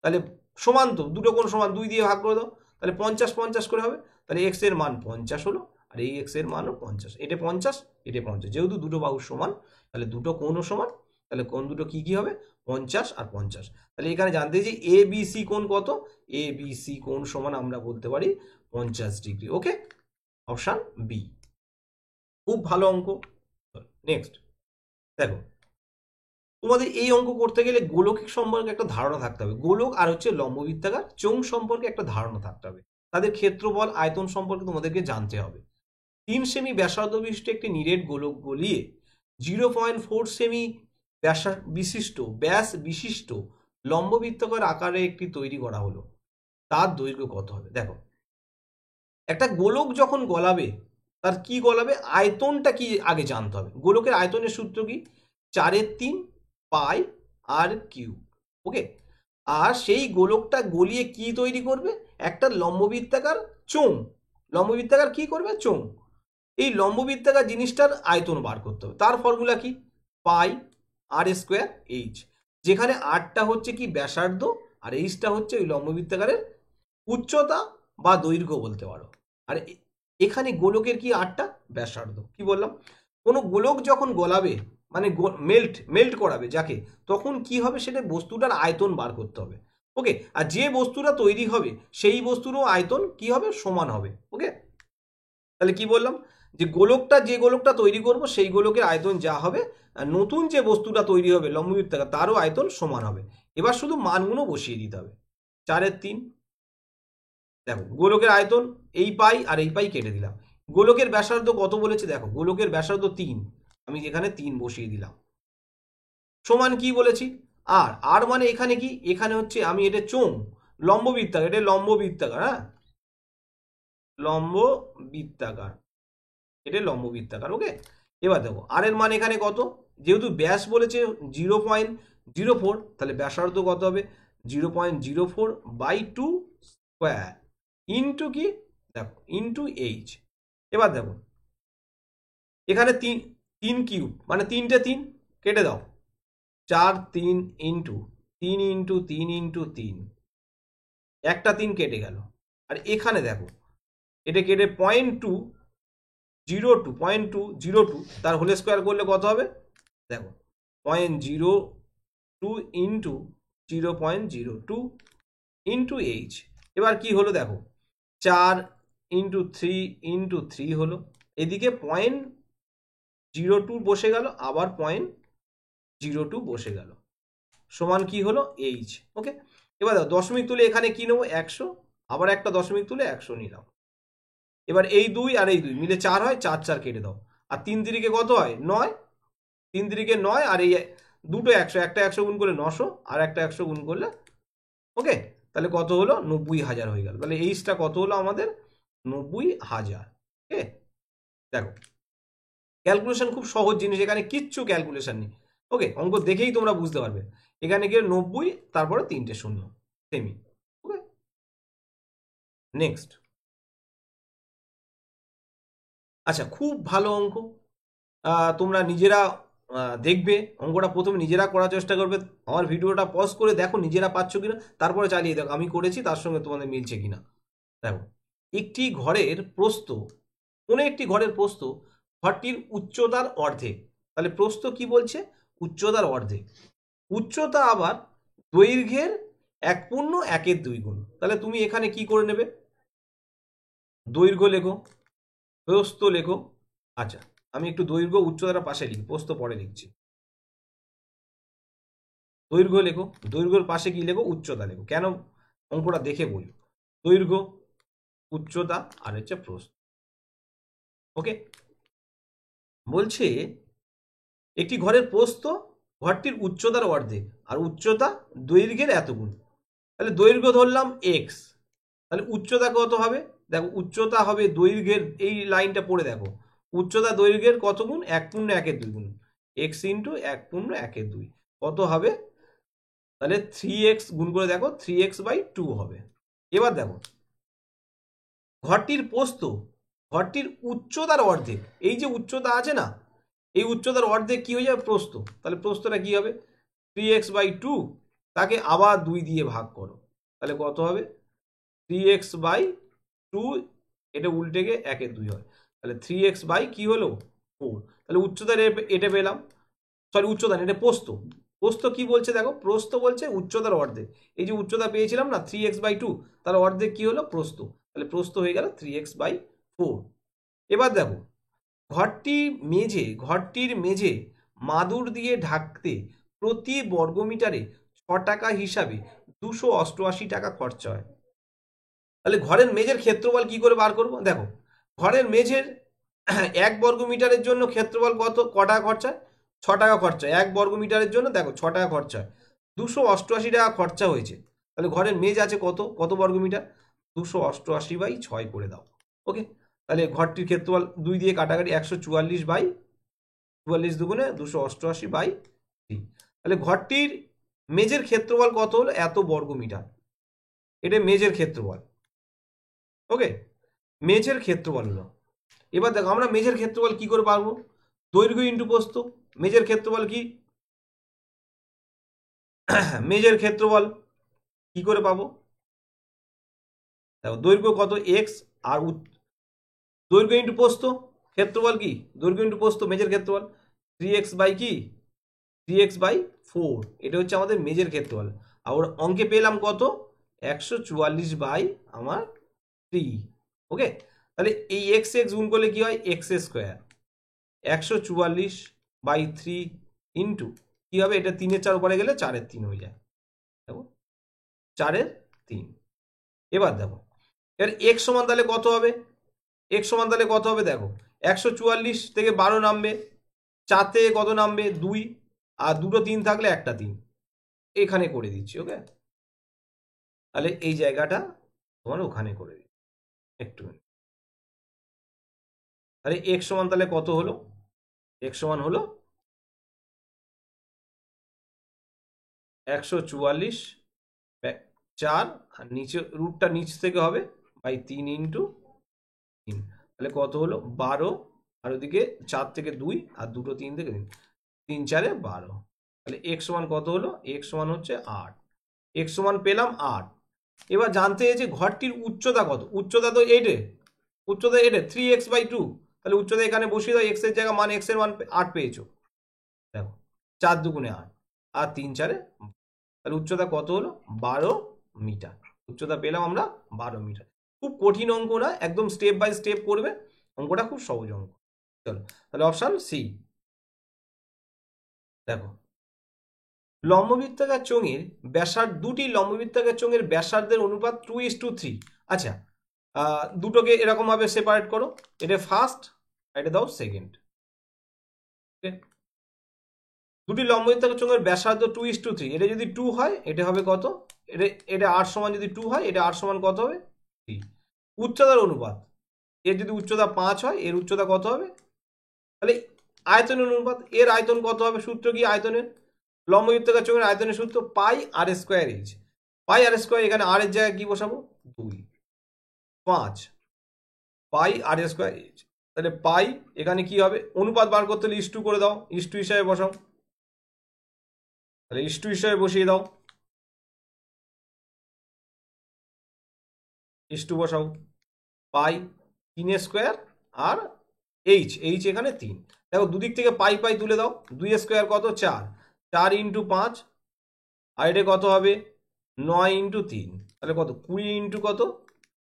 তাহলে সমান তো, দুটো কোণ সমান, 2 দিয়ে ভাগ করে দাও, তাহলে 50 50 করে হবে। তাহলে এক্স এর মান 50 হলো, আর এই এক্স এর মানও 50। এটা 50, এটা 50। যেহেতু দুটো বাহু সমান, তাহলে দুটো কোণও সমান, তাহলে কোণ দুটো কি কি হবে? 50 আর 50। তাহলে এখানে জানতে যে এ বি সি কোণ কত? এ বি সি কোণ সমান আমরা বলতে পারি 50 ডিগ্রি। ওকে, অপশান বি। খুব ভালো অঙ্ক। নেক্সট দেখো, তোমাদের এই অঙ্ক করতে গেলে গোলকের সম্পর্কে একটা ধারণা থাকতে হবে। গোলক আর হচ্ছে লম্ববৃত্তাকার চোঙ সম্পর্কে একটা ধারণা থাকতে হবে। তাদের ক্ষেত্রফল, আয়তন সম্পর্কে তোমাদেরকে জানতে হবে। 3 সেমি ব্যাসার্ধ বিশিষ্ট একটি নিরেট গোলক গলিয়ে 0.4 সেমি ব্যাস বিশিষ্ট লম্ববৃত্তাকার আকারে একটি তৈরি করা হলো। তার দৈর্ঘ্য কত হবে? দেখো একটা গোলক যখন গলাবে, তার কি গলাবে? আয়তনটা কি আগে জানতে হবে। গোলকের আয়তনের সূত্র কি? 4/3 পাই আর কিউব। ওকে, আর সেই গোলকটা গলিয়ে কি তৈরি করবে? একটা লম্ববৃত্তাকার চোঙ। লম্ববৃত্তাকার কি করবে? চোঙ। এই লম্ববৃত্তাকার জিনিসটার আয়তন বার করতে হবে। তার ফর্মুলা কি? পাই আর স্কোয়ার এইচ, যেখানে আরটা হচ্ছে কি ব্যাসার্ধ, আর এইচটা হচ্ছে ওই লম্ববৃত্তাকারের উচ্চতা বা দৈর্ঘ্য বলতে পারো। আর এখানে গোলকের কি আরটা? ব্যাসার্ধ। কি বললাম? কোনো গোলক যখন গলাবে মানে মেল্ট করাবে যাকে, তখন কি হবে? সেটা বস্তুটার আয়তন বার করতে হবে। ওকে, আর যে বস্তুটা তৈরি হবে সেই বস্তুরও আয়তন কি হবে? সমান হবে। ওকে, তাহলে কি বললাম? যে গোলকটা তৈরি করব সেই গোলকের আয়তন যা হবে, আর নতুন যে বস্তুটা তৈরি হবে লম্ববৃত্তাকার তারও আয়তন সমান হবে। এবার শুধু মানগুলো বসিয়ে দিতে হবে। 4/3, দেখো গোলকের আয়তন এই পাই আর এই পাই কেটে দিলাম। গোলকের ব্যাসার্ধ কত বলেছে? দেখো গোলকের ব্যাসার্ধ 3, আমি এখানে 3 বসিয়ে দিলাম। সমান কি বলেছি? আর মানে এখানে কি? এখানে হচ্ছে আমি এটা চোঙ, লম্ববৃত্তাকার, এটা লম্ববৃত্তাকার, হ্যাঁ লম্ববৃত্তাকার, এটা লম্ববৃত্তাকার। ওকে, এবার দেখো আর এর মান এখানে কত? যেহেতু ব্যাস বলেছে 0.04, তাহলে ব্যাসার্ধ কত হবে? 0.04/2 স্কোয়ার ইন্টু কি? দেখো ইন্টু এইচ। এবার দেখো এখানে 3 কিউব মানে 3টে 3 কেটে দাও, 4 3 ইন্টু 3 ইন্টু 3 ইন্টু 3, একটা 3 কেটে গেল। আর এখানে দেখো এটা কেটে 0.02 তার হোল স্কোয়ার করলে কত হবে? দেখো 0.02 ইন্টু 0.02 ইন্টু এইচ। এবার কি হলো? দেখো 4 ইন্টু 3 ইন্টু 3 হলো, এদিকে 0.02 বসে গেল, আবার 0.02 বসে গেল, সমান কি হলো? এইচ। ওকে, এবার দেখো দশমিক তুলে এখানে কি নেবো? 100, আবার একটা দশমিক তুলে 100 নিলাম। এবার এই 2 আর এই 2 মিলে 4 হয়, 4 4 কেটে দাও। আর 3 3 কত হয়? 9, 3 3 9, আর এই দুটো 100, একটা 100 গুণ করলে 900 আর একটা 100 গুণ করলে, ওকে, তাহলে কত হলো 90,000 হয়ে গেল। তাহলে এইচটা কত হলো আমাদের 90,000। ওকে, দেখো ক্যালকুলেশন খুব সহজ জিনিস, এখানে কিচ্ছু ক্যালকুলেশন নেই। ওকে, অঙ্ক দেখেই তোমরা বুঝতে পারবে। এখানে গিয়ে 90 তারপরে 3টে শূন্য সেমি। ওকে, নেক্সট। আচ্ছা, খুব ভালো অঙ্ক। তোমরা নিজেরা দেখবে অঙ্কটা, প্রথমে নিজেরা করার চেষ্টা করবে। আমার ভিডিওটা পজ করে দেখো নিজেরা পাচ্ছ কিনা, তারপরে চালিয়ে দেখো আমি করেছি তার সঙ্গে তোমাদের মিলছে কিনা। দেখো, একটি ঘরের প্রস্থ, কোনো একটি ঘরের প্রস্থ ঘরটির উচ্চতার অর্ধেক। তাহলে প্রস্থ কি বলছে? উচ্চতার অর্ধেক। উচ্চতা আবার দৈর্ঘ্যের 1/1/2 গুণ। তাহলে তুমি এখানে কি করে নেবে? দৈর্ঘ্য লেখো, প্রস্থ লেখো। আচ্ছা, আমি একটু দৈর্ঘ্য উচ্চতার পাশে লিখি, প্রস্থ পরে লিখছি। দৈর্ঘ্য লেখো, দৈর্ঘ্যের পাশে কি লেখো? উচ্চতা লেখো। কেন? অঙ্কটা দেখে বলি। দৈর্ঘ্য, উচ্চতা আর হচ্ছে প্রস্থ। ওকে, বলছে একটি ঘরের প্রস্থ ঘরটির উচ্চতার অর্ধেক আর উচ্চতা দৈর্ঘ্যের এত গুণ। তাহলে দৈর্ঘ্য ধরলাম এক্স, তাহলে উচ্চতা কত হবে? দেখো উচ্চতা হবে দৈর্ঘ্যের, এই লাইনটা পড়ে দেখো, উচ্চতা দৈর্ঘ্যের কত গুণ? 1/1/2 গুণ। এক্স ইন্টু 1/1/2 কত হবে? তাহলে 3x গুণ করে দেখো, 3x/2 হবে। এবার দেখো ঘরটির প্রস্থ ঘরটির উচ্চতার অর্ধেক, এই যে উচ্চতা আছে না, এই উচ্চতার অর্ধেক কি হয়ে যাবে? প্রস্থ। তাহলে প্রস্থটা কি হবে? 3x/2, তাকে আবার 2 দিয়ে ভাগ করো, তাহলে কত হবে? 3x/2, এটা উল্টে গিয়ে 1/2 হয়। তাহলে 3x কি হলো? 4। তাহলে উচ্চতার এটা পেলাম, সরি উচ্চতা না, এটা প্রস্থ। প্রস্থ কি বলছে দেখো, প্রস্থ বলছে উচ্চতার অর্ধেক। এই যে উচ্চতা পেয়েছিলাম না 3x/2, তার অর্ধেক কি হলো? প্রস্থ। তাহলে প্রস্থ হয়ে গেল 3x/4। এবার দেখো ঘরটির মেঝে মাদুর দিয়ে ঢাকতে প্রতি বর্গমিটারে 6 টাকা হিসাবে 288 টাকা খরচা হয়। তাহলে ঘরের মেঝের ক্ষেত্রফল কি করে বার করব? দেখো ঘরের মেঝের 1 বর্গমিটারের জন্য ক্ষেত্রফল ক টাকা খরচা? 6 টাকা খরচা। 1 বর্গমিটারের জন্য দেখো 6 টাকা খরচা হয়, 288 টাকা খরচা হয়েছে। তাহলে ঘরের মেঝ আছে কত বর্গমিটার? 288/6 করে দাও। ওকে, তাহলে ঘরটির ক্ষেত্রফল 2 দিয়ে কাটাকাটি 144/44 দুগুণে 288/3। তাহলে ঘরটির মেঝের ক্ষেত্রফল কত হলো? এত বর্গমিটার। এটা মেঝের ক্ষেত্রফল। ওকে, মেঝের ক্ষেত্রফল হলো। এবার দেখো আমরা মেঝের ক্ষেত্রফল কি করে পারবো? দৈর্ঘ্য ইন্টু প্রস্থ। মেঝের ক্ষেত্রফল কি? মেঝের ক্ষেত্রফল কি করে পাবো? দেখো দৈর্ঘ্য কত? এক্স, আর দৈর্ঘ্য ইন্টু প্রস্থ, ক্ষেত্রফল কি? দৈর্ঘ্য ইন্টু প্রস্থ, মেঝের ক্ষেত্রফল 3x বাই কি? 3x/4। এটা হচ্ছে আমাদের মেঝের ক্ষেত্রফল। আর অঙ্কে পেলাম কত? 144/3। ওকে, তাহলে এই এক্স গুণ করলে কি হয়? x²। 144/3 ইন্টু কি হবে? এটা 3-এর 4 উপরে গেলে 4-এর 3 হয়ে যায়। দেখো 4-এর 3। এবার দেখো এর x সমান তাহলে কত হবে? x সমান তাহলে কত হবে? দেখো 144 থেকে 12 নামবে, 4 থেকে কত নামবে? 2, আর দুটো 3 থাকলে একটা 3 এখানে করে দিচ্ছি। ওকে, তাহলে এই জায়গাটা তোমার ওখানে করে দিচ্ছি একটু। তাহলে x সমান তাহলে কত হলো? x সমান হলো 144/4, আর নিচে রুটটা নিচ থেকে হবে বাই 3 ইন্টু 3। তাহলে কত হলো? 12, আর ওদিকে 4 থেকে 2 আর দুটো 3 থেকে 3, 3 4-এ 12। তাহলে x সমান কত হলো? x সমান হচ্ছে 8। x সমান পেলাম 8। এবার জানতে যে ঘরটির উচ্চতা কত? উচ্চতা তো এইটে, উচ্চতা এইটে 3x/2। তাহলে উচ্চতা এখানে বসিয়ে দাও, x এর জায়গা মান, x এর মান 8 পেয়েছো। দেখো 4 দুগুণে 8 আর 3 4-এ, তাহলে উচ্চতা কত হলো? 12 মিটার। উচ্চতা পেলাম আমরা 12 মিটার। খুব কঠিন অঙ্ক না, একদম স্টেপ বাই স্টেপ করবে, অঙ্কটা খুব সহজ অঙ্ক। চলো তাহলে অপশন সি। দেখো লম্ববৃত্তাকার চোঙের ব্যাসার্ধ, দুটি লম্ববৃত্তাকার চোঙের ব্যাসার্ধের অনুপাত 2:3। আচ্ছা, দুটোকে এরকম ভাবে সেপারেট করো, এটা ফার্স্ট, এটা দাও সেকেন্ড। দুটি লম্ববৃত্তাকার ব্যাসার্ধ 2:3, এটা যদি 2 হয় এটা হবে কত, এটা r সমান যদি 2 হয় এটা r সমান কত হবে 3। উচ্চতার অনুপাত, এর যদি উচ্চতা 5 হয় এর উচ্চতা কত হবে, তাহলে আয়তনের অনুপাত, এর আয়তন কত হবে, সূত্র কি আয়তনের, লম্ববৃত্তাকার চোঙের আয়তনের সূত্র পাই আর স্কোয়ার এইচ। পাই আর স্কোয়ার, এখানে আর এর জায়গায় কি বসাবো 2, 5 পাই আর স্কোয়ার এইচ। তাহলে পাই এখানে কি হবে, অনুপাত বার করতে হলে ইস টু করে দাও, ইস টু হিসাবে বসাও, তাহলে ইস টু হিসাবে বসিয়ে দাও, ইস টু বসাও, পাই 3 স্কোয়ার আর এইচ, এইচ এখানে 3। দেখো দুদিক থেকে পাই পাই তুলে দাও, 2 স্কোয়ার কত 4, 4 ইন্টু 5 আর এটা কত হবে 9 ইন্টু 3, তাহলে কত 20 ইন্টু কত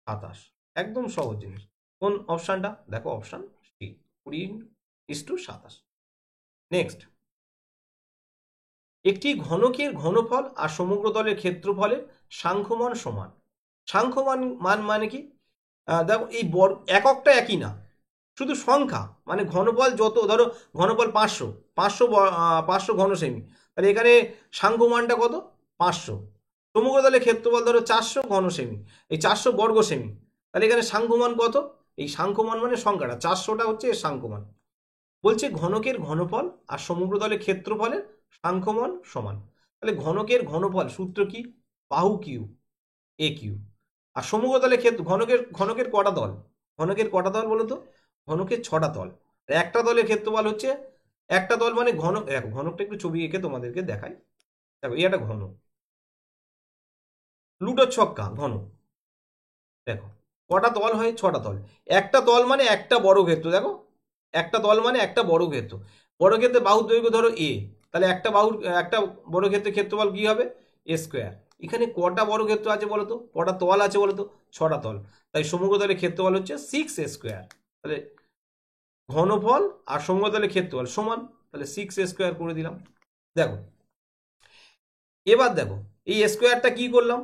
27। একদম সহজ জিনিস। কোন অপশানটা, দেখো অপশান সি, 20:27। নেক্সট, একটি ঘনকের ঘনফল আর সমগ্র তলের ক্ষেত্রফলের সাংখ্যমান সমান। সাংখ্যমান মান মানে কি, দেখো এই এককটা একই না, শুধু সংখ্যা, মানে ঘনফল যত, ধরো ঘনফল 500, 500 ঘন সেমি, তাহলে এখানে সাংখ্যমানটা কত 500। সমগ্র তলের ক্ষেত্রফল ধরো 400 ঘন সেমি, এই 400 বর্গ সেমি, তাহলে এখানে সাংখ্যমান কত, এই সাংখ্যমান মানে সংখ্যাটা 400টা হচ্ছে এর সাংখ্যমান। বলছে ঘনকের ঘনফল আর সমগ্র তলের ক্ষেত্রফলের সাংখ্যমান সমান। তাহলে ঘনকের ঘনফল সূত্র কি, বাহু কিউ এ কিউ, আর সমগ্র তলের ক্ষেত্র, ঘনকের কটা তল, ঘনকের কটা তল বলো তো, ঘনকের 6টা তল। একটা তলের ক্ষেত্রফল হচ্ছে, একটা তল মানে ঘনক, দেখো ঘনকটা একটু ছবি এঁকে তোমাদেরকে দেখাই, দেখো এই একটা ঘনক, লুটোর ছক্কা ঘনক, দেখো কটা তল হয় 6টা তল। একটা তল মানে একটা বর্গক্ষেত্র, দেখো একটা তল মানে একটা বর্গক্ষেত্র, বর্গক্ষেত্রে বাহুর দৈর্ঘ্য ধরো এ, তাহলে একটা বর্গক্ষেত্রের ক্ষেত্রফল কি হবে এ স্কোয়ার। এখানে কটা বর্গক্ষেত্র আছে বলতো, কটা তল আছে বলতো, 6টা তল, তাই সমগ্র তলের ক্ষেত্রফল হচ্ছে 6 স্কোয়ার। তাহলে ঘনফল আর সমগ্র তলের ক্ষেত্রফল সমান, তাহলে 6 স্কোয়ার করে দিলাম। দেখো এবার দেখো এই স্কোয়ারটা কি করলাম,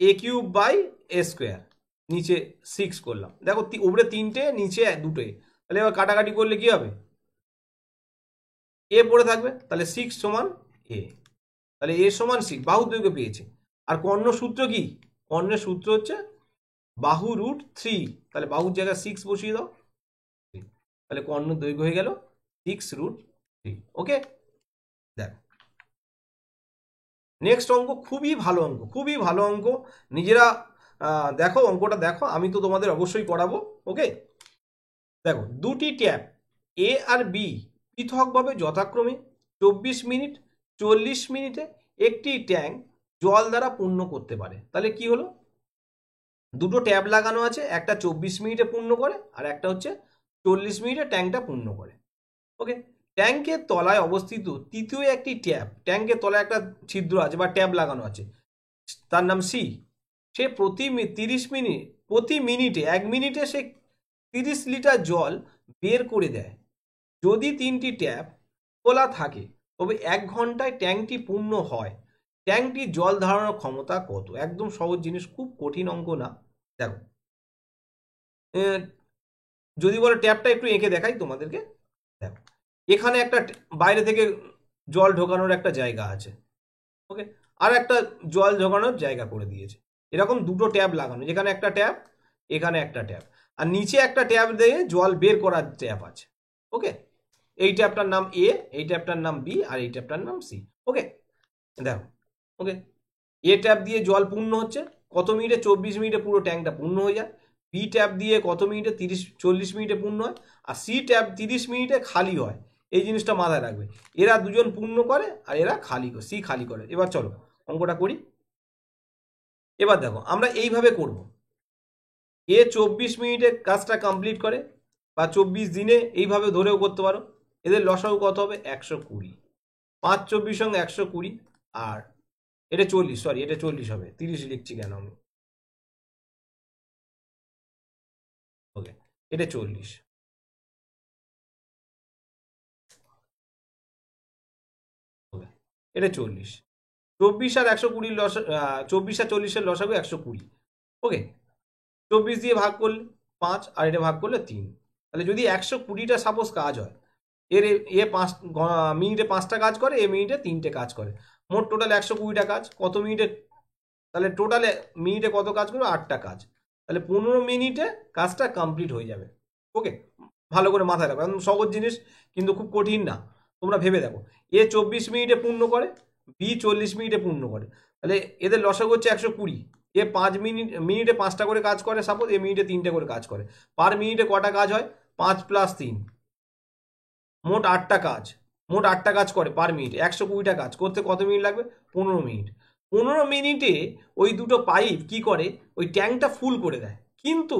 এ কিউব বাই এ স্কোয়ার, নিচে 6 করলাম, দেখো উপরে 3টে নিচে 2টে, তাহলে এবার কাটাকাটি করলে কি হবে, এ পড়ে থাকবে, তাহলে 6 সমান এ, তাহলে এ সমান 6, বাহুর দৈর্ঘ্য পেয়েছে। আর কর্ণ সূত্র কি, কর্ণের সূত্র হচ্ছে বাহু রুট 3, তাহলে বাহুর জায়গায় 6 বসিয়ে দাও, তাহলে কর্ণ দৈর্ঘ্য হয়ে গেল 6√3। ওকে, দেখ নেক্সট অঙ্ক, খুবই ভালো অঙ্ক, খুবই ভালো অঙ্ক, নিজেরা দেখো অঙ্কটা দেখো, আমি তো তোমাদের অবশ্যই করাবো। ওকে, দেখো দুটি ট্যাপ এ আর বি পৃথকভাবে যথাক্রমে 24 মিনিট 40 মিনিটে একটি ট্যাঙ্ক জল দ্বারা পূর্ণ করতে পারে। তাহলে কি হলো, দুটো ট্যাপ লাগানো আছে, একটা 24 মিনিটে পূর্ণ করে আর একটা হচ্ছে 40 মিনিটে ট্যাঙ্কটা পূর্ণ করে। ওকে, ট্যাঙ্কের তলায় অবস্থিত তৃতীয় একটি ট্যাপ, ট্যাঙ্কের তলায় একটা ছিদ্র আছে বা ট্যাপ লাগানো আছে, তার নাম সি, সে প্রতি মিনিটে 1 মিনিটে সে 30 লিটার জল বের করে দেয়। যদি 3টি ট্যাপ খোলা থাকে তবে 1 ঘন্টায় ট্যাঙ্কটি পূর্ণ হয়, ট্যাঙ্কটির জল ধারণার ক্ষমতা কত। একদম সহজ জিনিস, খুব কঠিন অঙ্ক না। দেখো যদি বলো ট্যাপটা একটু এঁকে দেখাই তোমাদেরকে, দেখো এখানে একটা বাইরে থেকে জল ঢোকানোর একটা জায়গা আছে, ওকে, আর একটা জল ঢোকানোর জায়গা করে দিয়েছে, এরকম দুটো ট্যাপ লাগানো, যেখানে একটা ট্যাপ এখানে একটা ট্যাপ, আর নিচে একটা ট্যাপ দিয়ে জল বের করার ট্যাপ আছে। ওকে, এই ট্যাপটার নাম এ, এই ট্যাপটার নাম বি, আর এই ট্যাপটার নাম সি। ওকে, দেখো, ওকে, এ ট্যাপ দিয়ে জল পূর্ণ হচ্ছে কত মিনিটে, 24 মিনিটে পুরো ট্যাঙ্কটা পূর্ণ হয়ে যায়। বি ট্যাপ দিয়ে কত মিনিটে, 40 মিনিটে পূর্ণ হয়। আর সি ট্যাপ 30 মিনিটে খালি হয়। এই জিনিসটা মাথায় রাখবে, এরা দুজন পূর্ণ করে আর এরা খালি করে, সি খালি করে। এবার চলো অঙ্কটা করি। এবার দেখো আমরা এইভাবে করব, এ 24 মিনিটে কাজটা কমপ্লিট করে বা 24 দিনে, এইভাবে ধরেও করতে পারো। এদের লসাগু কত হবে 120, 5 24 সঙ্গে 120, আর এটা 40, সরি এটা 40 হবে, 30 লিখছি কেন আমি। ওকে, এটা 40, ওকে এটা 40, 24 আর 120 24 আর 40-এর লসাগু 120। ওকে, 24 দিয়ে ভাগ করলে 5 আর এটা ভাগ করলে 3, তাহলে যদি 120টা সাপোজ কাজ হয়, এর এ 5 মিনিটে 5টা কাজ করে, এ মিনিটে 3টে কাজ করে, মোট টোটাল 120টা কাজ। কত মিনিটে, তাহলে টোটালে মিনিটে কত কাজ করবে, 8টা কাজ। তাহলে 15 মিনিটে কাজটা কমপ্লিট হয়ে যাবে। ওকে, ভালো করে মাথায় রাখো, একদম সহজ জিনিস, কিন্তু খুব কঠিন না। তোমরা ভেবে দেখো, এ 24 মিনিটে পূর্ণ করে, বি 40 মিনিটে পূর্ণ করে, তাহলে এদের লসাগু হচ্ছে 120। এ 5 মিনিটে 5টা করে কাজ করে, সাপোজ এ মিনিটে 3টে করে কাজ করে, পার মিনিটে কটা কাজ হয়, 5 + 3, মোট 8টা কাজ। মোট 8টা কাজ করে পার মিনিটে, 120টা কাজ করতে কত মিনিট লাগবে, 15 মিনিট। 15 মিনিটে ওই দুটো পাইপ কি করে, ওই ট্যাঙ্কটা ফুল করে দেয়। কিন্তু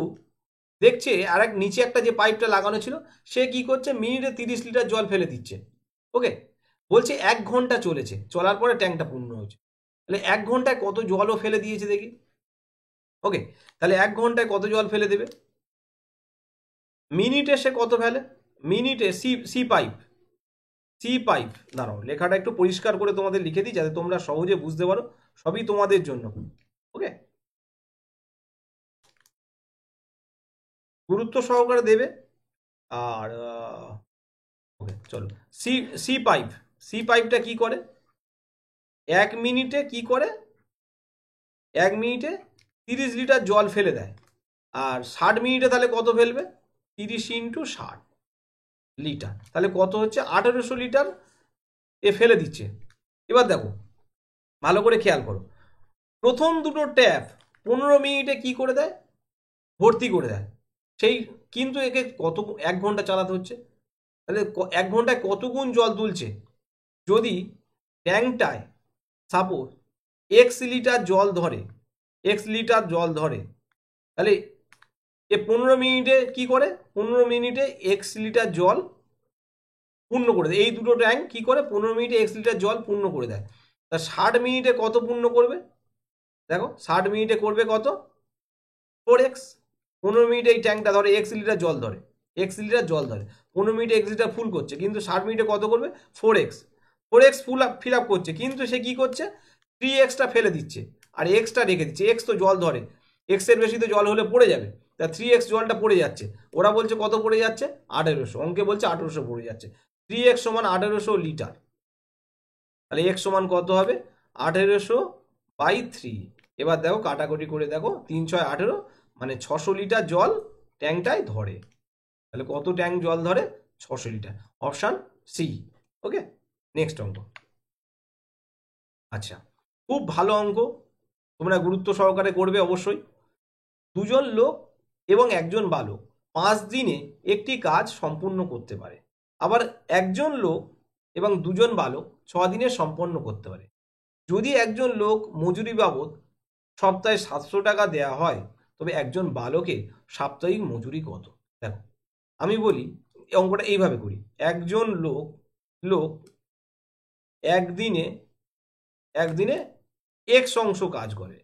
দেখছে আর এক নিচে একটা যে পাইপটা লাগানো ছিল, সে কি করছে, মিনিটে 30 লিটার জল ফেলে দিচ্ছে। ওকে, বলছে 1 ঘন্টা চলেছে, চলার পরে ট্যাঙ্কটা পূর্ণ হয়েছে। তাহলে 1 ঘন্টায় কত জলও ফেলে দিয়েছে দেখি। ওকে, তাহলে 1 ঘন্টায় কত জল ফেলে দেবে, মিনিটে সে কত ফেলে, মিনিটে সি পাইপ, দাঁড়াও লেখাটা একটু পরিষ্কার করে তোমাদের লিখে দিই যাতে তোমরা সহজে বুঝতে পারো, সবই তোমাদের জন্য। ওকে, গুরুত্ব সহকারে দেবে। আর ওকে চলো, সি সি পাইপটা কি করে, 1 মিনিটে কি করে, 1 মিনিটে 30 লিটার জল ফেলে দেয়। আর 60 মিনিটে তাহলে কত ফেলবে, 30 × 60 লিটার, তাহলে কত হচ্ছে, 1800 লিটার এ ফেলে দিচ্ছে। এবার দেখো ভালো করে খেয়াল করো, প্রথম দুটো ট্যাপ 15 মিনিটে কি করে দেয়, ভর্তি করে দেয় সেই, কিন্তু একে কত 1 ঘন্টা চালাতে হচ্ছে। তাহলে 1 ঘন্টায় কত গুণ জল তুলছে, যদি ট্যাঙ্কটায় সাপোজ x লিটার জল ধরে, তাহলে এ 15 মিনিটে কি করে, 15 মিনিটে x লিটার জল পূর্ণ করে দেয়। এই দুটো ট্যাঙ্ক কি করে 15 মিনিটে x লিটার জল পূর্ণ করে দেয়। তা 60 মিনিটে কত পূর্ণ করবে, দেখো 60 মিনিটে করবে কত, 4x। 15 মিনিটে এই ট্যাঙ্কটা ধরে x লিটার জল ধরে, 15 মিনিটে x লিটার ফুল করছে, কিন্তু 60 মিনিটে কত করবে, 4x ফিল আপ করছে, কিন্তু সে কি করছে, 3xটা ফেলে দিচ্ছে আর xটা রেখে দিচ্ছে। x তো জল ধরে, x এর বেশি তো জল হলে পড়ে যাবে, তা 3x জলটা পড়ে যাচ্ছে। ওরা বলছে কত পড়ে যাচ্ছে, 1800, অঙ্কে বলছে 1800 পড়ে যাচ্ছে। 3x সমান 1800 লিটার, তাহলে x সমান কত হবে, 1800/3। এবার দেখো কাটাকুটি করে দেখো, 3 6 18, মানে 600 লিটার জল ট্যাঙ্কটায় ধরে। তাহলে কত ট্যাঙ্ক জল ধরে, 600 লিটার, অপশান সি। ওকে, নেক্সট অঙ্ক। আচ্ছা, খুব ভালো অঙ্ক, তোমরা গুরুত্ব সহকারে করবে অবশ্যই। দুজন লোক এবং একজন বালক 5 দিনে একটি কাজ সম্পূর্ণ করতে পারে, আবার একজন লোক এবং দুজন বালক 6 দিনে সম্পন্ন করতে পারে। যদি একজন লোক মজুরি বাবদ সপ্তাহে 700 টাকা দেওয়া হয়, তবে একজন বালকের সাপ্তাহিক মজুরি কত। দেখো আমি বলি, এই অঙ্কটা এইভাবে করি, একজন লোক একদিনে x অংশ কাজ করে,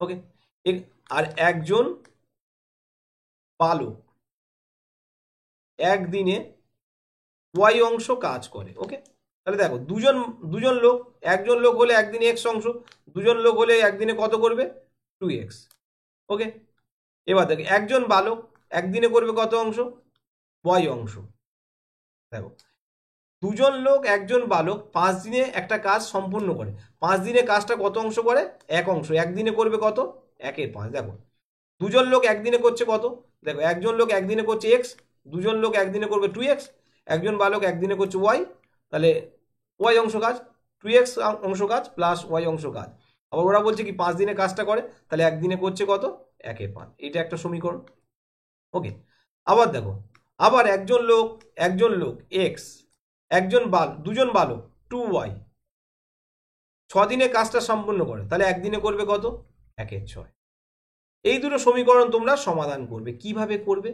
ওকে, আর একজন বালক একদিনে y অংশ কাজ করে। ওকে, তাহলে দেখো দুজন লোক, একজন লোক হলে একদিনে x অংশ, দুজন লোক হলে একদিনে কত করবে, 2x। ওকে, এবার দেখো একজন বালক একদিনে করবে কত অংশ, y অংশ। দেখো দুজন লোক একজন বালক 5 দিনে একটা কাজ সম্পূর্ণ করে, 5 দিনে কাজটা কত অংশ করে, 1 অংশ, একদিনে করবে কত, 1/5। দেখো দুজন লোক একদিনে করছে কত, দেখো একজন লোক একদিনে করছে x, দুজন লোক একদিনে করবে 2x, একজন বালক একদিনে করছে y, তাহলে y অংশ কাজ, 2x অংশ কাজ প্লাস y অংশ কাজ। আবার ওরা বলছে কি 5 দিনে কাজটা করে, তাহলে একদিনে করছে কত, 1/5। এটা একটা সমীকরণ। ওকে, আবার দেখো, আবার একজন লোক x, দুজন বালক 2y 6 দিনে কাজটা সম্পূর্ণ করে, তাহলে একদিনে করবে কত, 1/6। এই দুটো সমীকরণ তোমরা সমাধান করবে। কিভাবে করবে,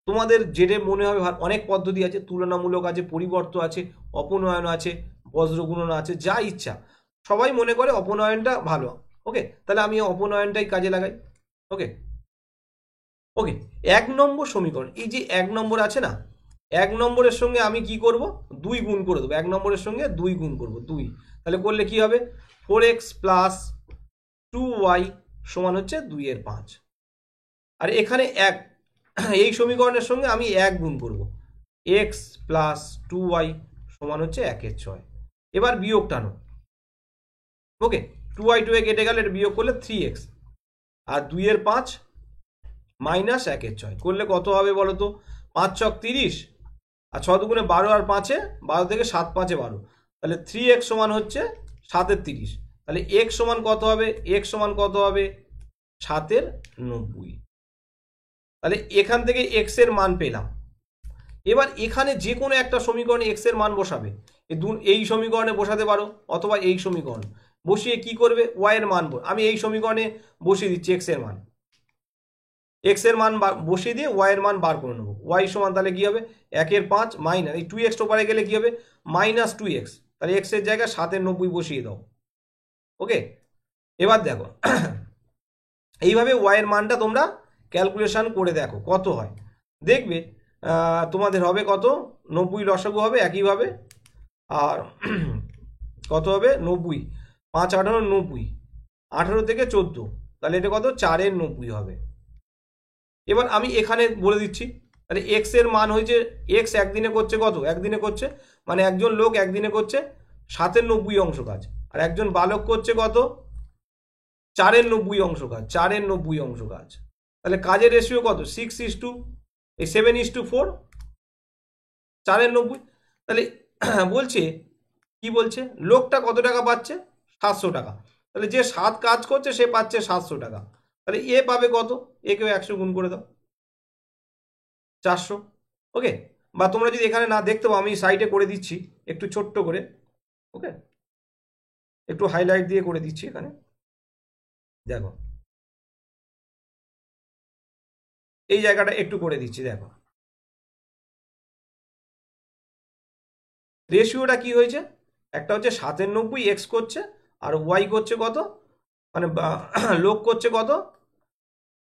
তোমাদের যেটা মনে হবে, অনেক পদ্ধতি আছে, তুলনামূলক আছে, পরিবর্ত আছে, অপনয়ন আছে, বজ্রগুণন আছে, যা ইচ্ছা। সবাই মনে করে অপনয়নটা ভালো। ওকে, তাহলে আমি অপনয়নটাই কাজে লাগাই। ওকে, 1 নম্বর সমীকরণ, এই যে 1 নম্বর আছে না, 1 নম্বরের সঙ্গে আমি কি করব, 2 গুণ করে দেবো। 1 নম্বরের সঙ্গে 2 গুণ করব, 2, তাহলে করলে কি হবে, 4x প্লাস 2y সমান হচ্ছে 2/5। আর এখানে এই সমীকরণের সঙ্গে আমি 1 গুণ করব, এক্স প্লাস 2y সমান হচ্ছে 1/6। এবার বিয়োগ টানো, ওকে, 2y 2 কেটে গেলে এটা বিয়োগ করলে 3x, আর 2/5 মাইনাস 1/6 করলে কত হবে বলো তো? 5 ছক 30, আর 6 দুগুণে 12, আর 5-এ 12 থেকে 7 5-এ 12, তাহলে 3x সমান হচ্ছে 7/30। তাহলে x সমান কত হবে? x সমান কত হবে? 7/90। তাহলে এখান থেকে x এর মান পেলাম। এবার এখানে যে কোনো একটা সমীকরণে x এর মান বসাবে, এই সমীকরণে বসাতে পারো অথবা এই সমীকরণ বসিয়ে কি করবে? y এর মান, আমি এই সমীকরণে বসিয়ে দিচ্ছি x এর মান, x এর মান বসিয়ে দিয়ে y এর মান বার করে নেবো। y সমান তাহলে কি হবে? 1/5 মাইনাস এই 2x ওপারে গেলে কি হবে? মাইনাস 2x, তাহলে x এর জায়গায় 7/90 বসিয়ে দাও, ওকে। এবার দেখো এইভাবে y এর মানটা তোমরা ক্যালকুলেশন করে দেখো কত হয়, দেখবে তোমাদের হবে কত? 90 লসাগু হবে একইভাবে, আর কত হবে? 90, 5 18 90, 18 থেকে 14, তাহলে এটা কত? 4/90 হবে। এবার আমি এখানে বলে দিচ্ছি, তাহলে এক্স এর মান হয়েছে, এক্স একদিনে করছে কত? একদিনে করছে, মানে একজন লোক একদিনে করছে 7/90 অংশ কাজ, আর একজন বালক করছে কত? 4/90 অংশ কাজ, 4/90 অংশ কাজ। তাহলে কাজের রেশিও কত? 7:4, 4/90। তাহলে বলছে কি বলছে? লোকটা কত টাকা পাচ্ছে? 700 টাকা। তাহলে যে 7 কাজ করছে সে পাচ্ছে 700 টাকা। তাহলে এ পাবে কত? একেও 100 গুণ করে দাও, 400, ওকে। বা তোমরা যদি এখানে না দেখতে পাও, আমি সাইডে করে দিচ্ছি একটু ছোট্ট করে, ওকে, একটু হাইলাইট দিয়ে করে দিচ্ছি এখানে, দেখো এই জায়গাটা একটু করে দিচ্ছি, দেখো রেশিওটা কি হয়েছে? একটা হচ্ছে 7/90 এক্স করছে, আর ওয়াই করছে কত? মানে লোক করছে কত?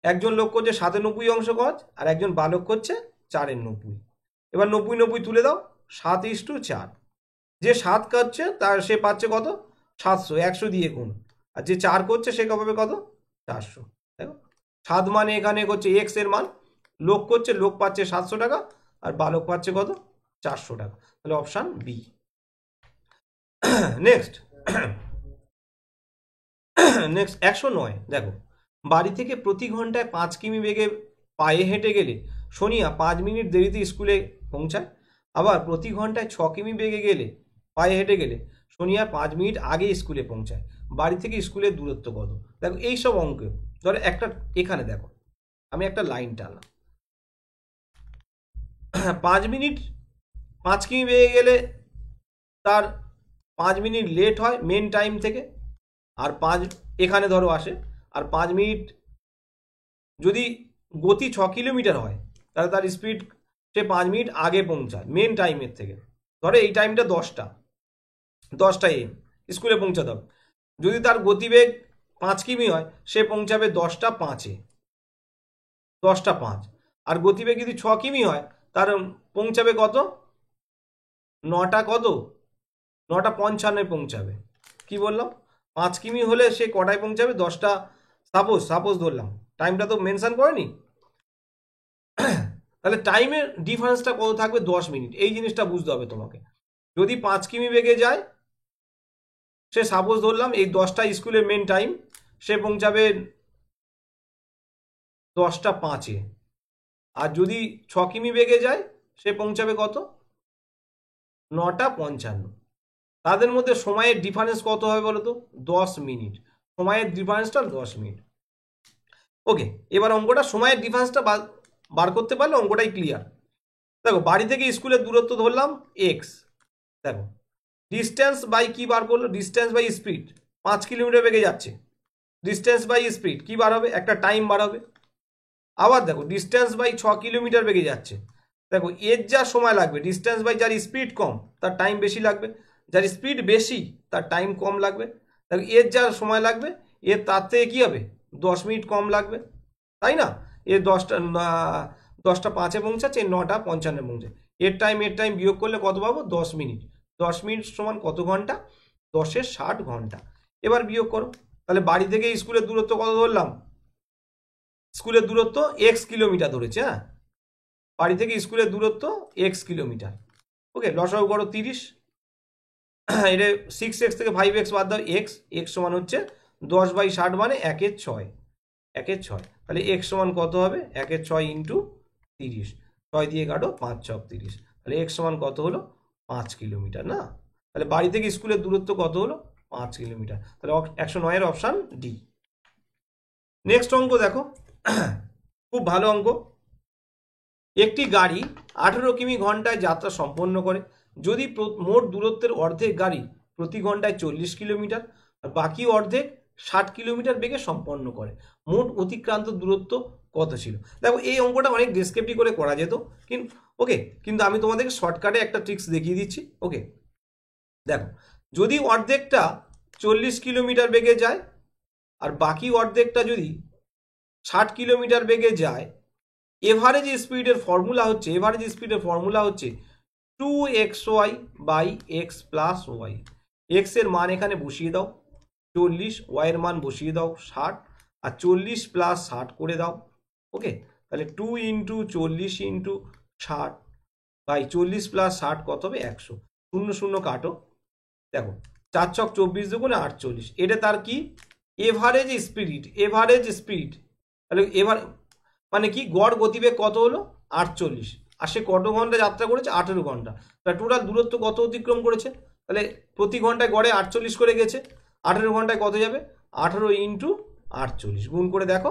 একজন লোক করছে 7/90 অংশ কাজ, আর একজন বালক করছে 4/90। এবার 90 তুলে দাও, 7:4। যে 7 করছে তার সে পাচ্ছে কত? 700, 100 দিয়ে গুণ, আর যে 4 করছে সে পাবে কত? 400। দেখো 7 মানে এখানে করছে এক্স এর মান, লোক করছে, লোক পাচ্ছে 700 টাকা, আর বালক পাচ্ছে কত? 400 টাকা। তাহলে অপশান বি। নেক্সট নেক্সট 109, দেখো, বাড়ি থেকে প্রতি ঘন্টায় 5 কিমি বেগে পায়ে হেঁটে গেলে সোনিয়া 5 মিনিট দেরিতে স্কুলে পৌঁছায়, আবার প্রতি ঘন্টায় 6 কিমি বেগে গেলে পায়ে হেঁটে গেলে সোনিয়া 5 মিনিট আগে স্কুলে পৌঁছায়। বাড়ি থেকে স্কুলের দূরত্ব কত? দেখো এইসব অঙ্ক, ধরো একটা এখানে দেখো আমি একটা লাইন টানলাম, 5 মিনিট 5 কিমি বেগে গেলে তার 5 মিনিট লেট হয় মেন টাইম থেকে, আর 5 এখানে ধরো আসে, আর 5 মিনিট যদি গতি 6 কিলোমিটার হয় তাহলে তার স্পিড সে 5 মিনিট আগে পৌঁছায় মেন টাইমের থেকে। ধরো এই টাইমটা 10টা এম, স্কুলে পৌঁছাতে হবে। যদি তার গতিবেগ 5 কিমি হয় সে পৌঁছাবে 10টা 5-এ, 10টা 5, আর গতিবেগ যদি 6 কিমি হয় তার পৌঁছাবে কত? 9টা কত? 9টা 55-এ পৌঁছাবে। কি বললাম? 5 কিমি হলে সে কটায় পৌঁছাবে? 10টা, সাপোজ ধরলাম, টাইমটা তো মেনশন করেনি। তাহলে টাইমের ডিফারেন্সটা কত থাকবে? 10 মিনিট। এই জিনিসটা বুঝতে হবে তোমাকে। যদি 5 কিমি বেগে যায়, সে সাপোজ ধরলাম এই 10টা স্কুলের মেন টাইম, সে পৌঁছাবে 10টা 5-এ, আর যদি 6 কিমি বেগে যায় সে পৌঁছাবে কত? 9টা 55। তাদের মধ্যে সময়ের ডিফারেন্স কত হবে বলো তো? 10 মিনিট। সময়ের ডিফারেন্সটা 10 মিনিট, ওকে। এবার অঙ্কটা সময়ের ডিফারেন্সটা বার করতে পারলে অঙ্কটাই ক্লিয়ার। দেখো বাড়ি থেকে স্কুলের দূরত্ব ধরলাম এক্স, দেখো ডিস্টেন্স বাই কি বার করলো? ডিস্টেন্স বাই স্পিড, 5 কিলোমিটার বেগে যাচ্ছে, ডিস্টেন্স বাই স্পিড কি বার হবে? একটা টাইম বার হবে। আবার দেখো ডিস্টেন্স বাই 6 কিলোমিটার বেগে যাচ্ছে, দেখো এর যা সময় লাগবে, ডিস্টেন্স বাই যার স্পিড কম তার টাইম বেশি লাগবে, যার স্পিড বেশি তার টাইম কম লাগবে। দেখো এর যা সময় লাগবে এর তার থেকে কী হবে? 10 মিনিট কম লাগবে, তাই না? এর 10টা 5-এ পৌঁছাচ্ছে, এর 9টা 55-এ পৌঁছাচ্ছে। এর টাইম বিয়োগ করলে কত পাবো? 10 মিনিট। 10 মিনিট সমান কত ঘন্টা? 10-এর 60 ঘন্টা। এবার বিয়োগ করো, তাহলে বাড়ি থেকে স্কুলের দূরত্ব কত ধরলাম? স্কুলের দূরত্ব x কিলোমিটার ধরেছে, হ্যাঁ, বাড়ি থেকে স্কুলের দূরত্ব এক্স কিলোমিটার। ওকে, লসাগু করো 30, এটা 6x থেকে 5x বাদ দাও, এক্স এক্স সমান হচ্ছে 10/60 মানে 1/6, 1/6। তাহলে এক্স সমান কত হবে? 1/6 ইন্টু 30, 6 দিয়ে কাটো, 5 ছক 30, তাহলে এক্স সমান কত হলো? 5 কিলোমিটার না? তাহলে বাড়ি থেকে স্কুলের দূরত্ব কত হলো? 5 কিলোমিটার। তাহলে 109 এর অপশান ডি। নেক্সট অঙ্ক দেখো, খুব ভালো অঙ্ক। একটি গাড়ি 18 কিমি ঘন্টায় যাত্রা সম্পন্ন করে যদি মোট দূরত্বের অর্ধেক গাড়ি প্রতি ঘন্টায় 40 কিলোমিটার আর বাকি অর্ধেক 60 কিলোমিটার বেগে সম্পন্ন করে, মোট অতিক্রান্ত দূরত্ব কত ছিল? দেখো এই অঙ্কটা অনেক ডেসক্রিপটিভ করে করা যেত, কিন্তু ওকে, কিন্তু আমি তোমাদেরকে শর্টকাটে একটা ট্রিক্স দেখিয়ে দিচ্ছি। ওকে, দেখো যদি অর্ধেকটা 40 কিলোমিটার বেগে যায় আর বাকি অর্ধেকটা যদি 60 কিলোমিটার বেগে যায়, এভারেজ স্পিডের ফর্মুলা হচ্ছে 2xy by x plus y. X এর মান এখানে বসিয়ে দাও 40, ওয়াই এর মান বসিয়ে দাও 60, আর 40 প্লাস 60 করে দাও। ওকে, তাহলে 2 ইন্টু 40 ইন্টু 60 বাই 40 প্লাস 60 কত হবে? 100। 0 0 কাটো, দেখো 4 ছক 24 দুগুণে 48, এটা তার কি? Average speed. তাহলে এবার মানে কি, গড় গতিবেগ কত হলো? 48। আর সে কত ঘন্টা যাত্রা করেছে? 18 ঘন্টা। তাহলে টোটাল দূরত্ব কত অতিক্রম করেছে? তাহলে প্রতি ঘন্টায় গড়ে 48 করে গেছে, 18 ঘন্টায় কত যাবে? 18 ইন্টু 48 গুণ করে দেখো,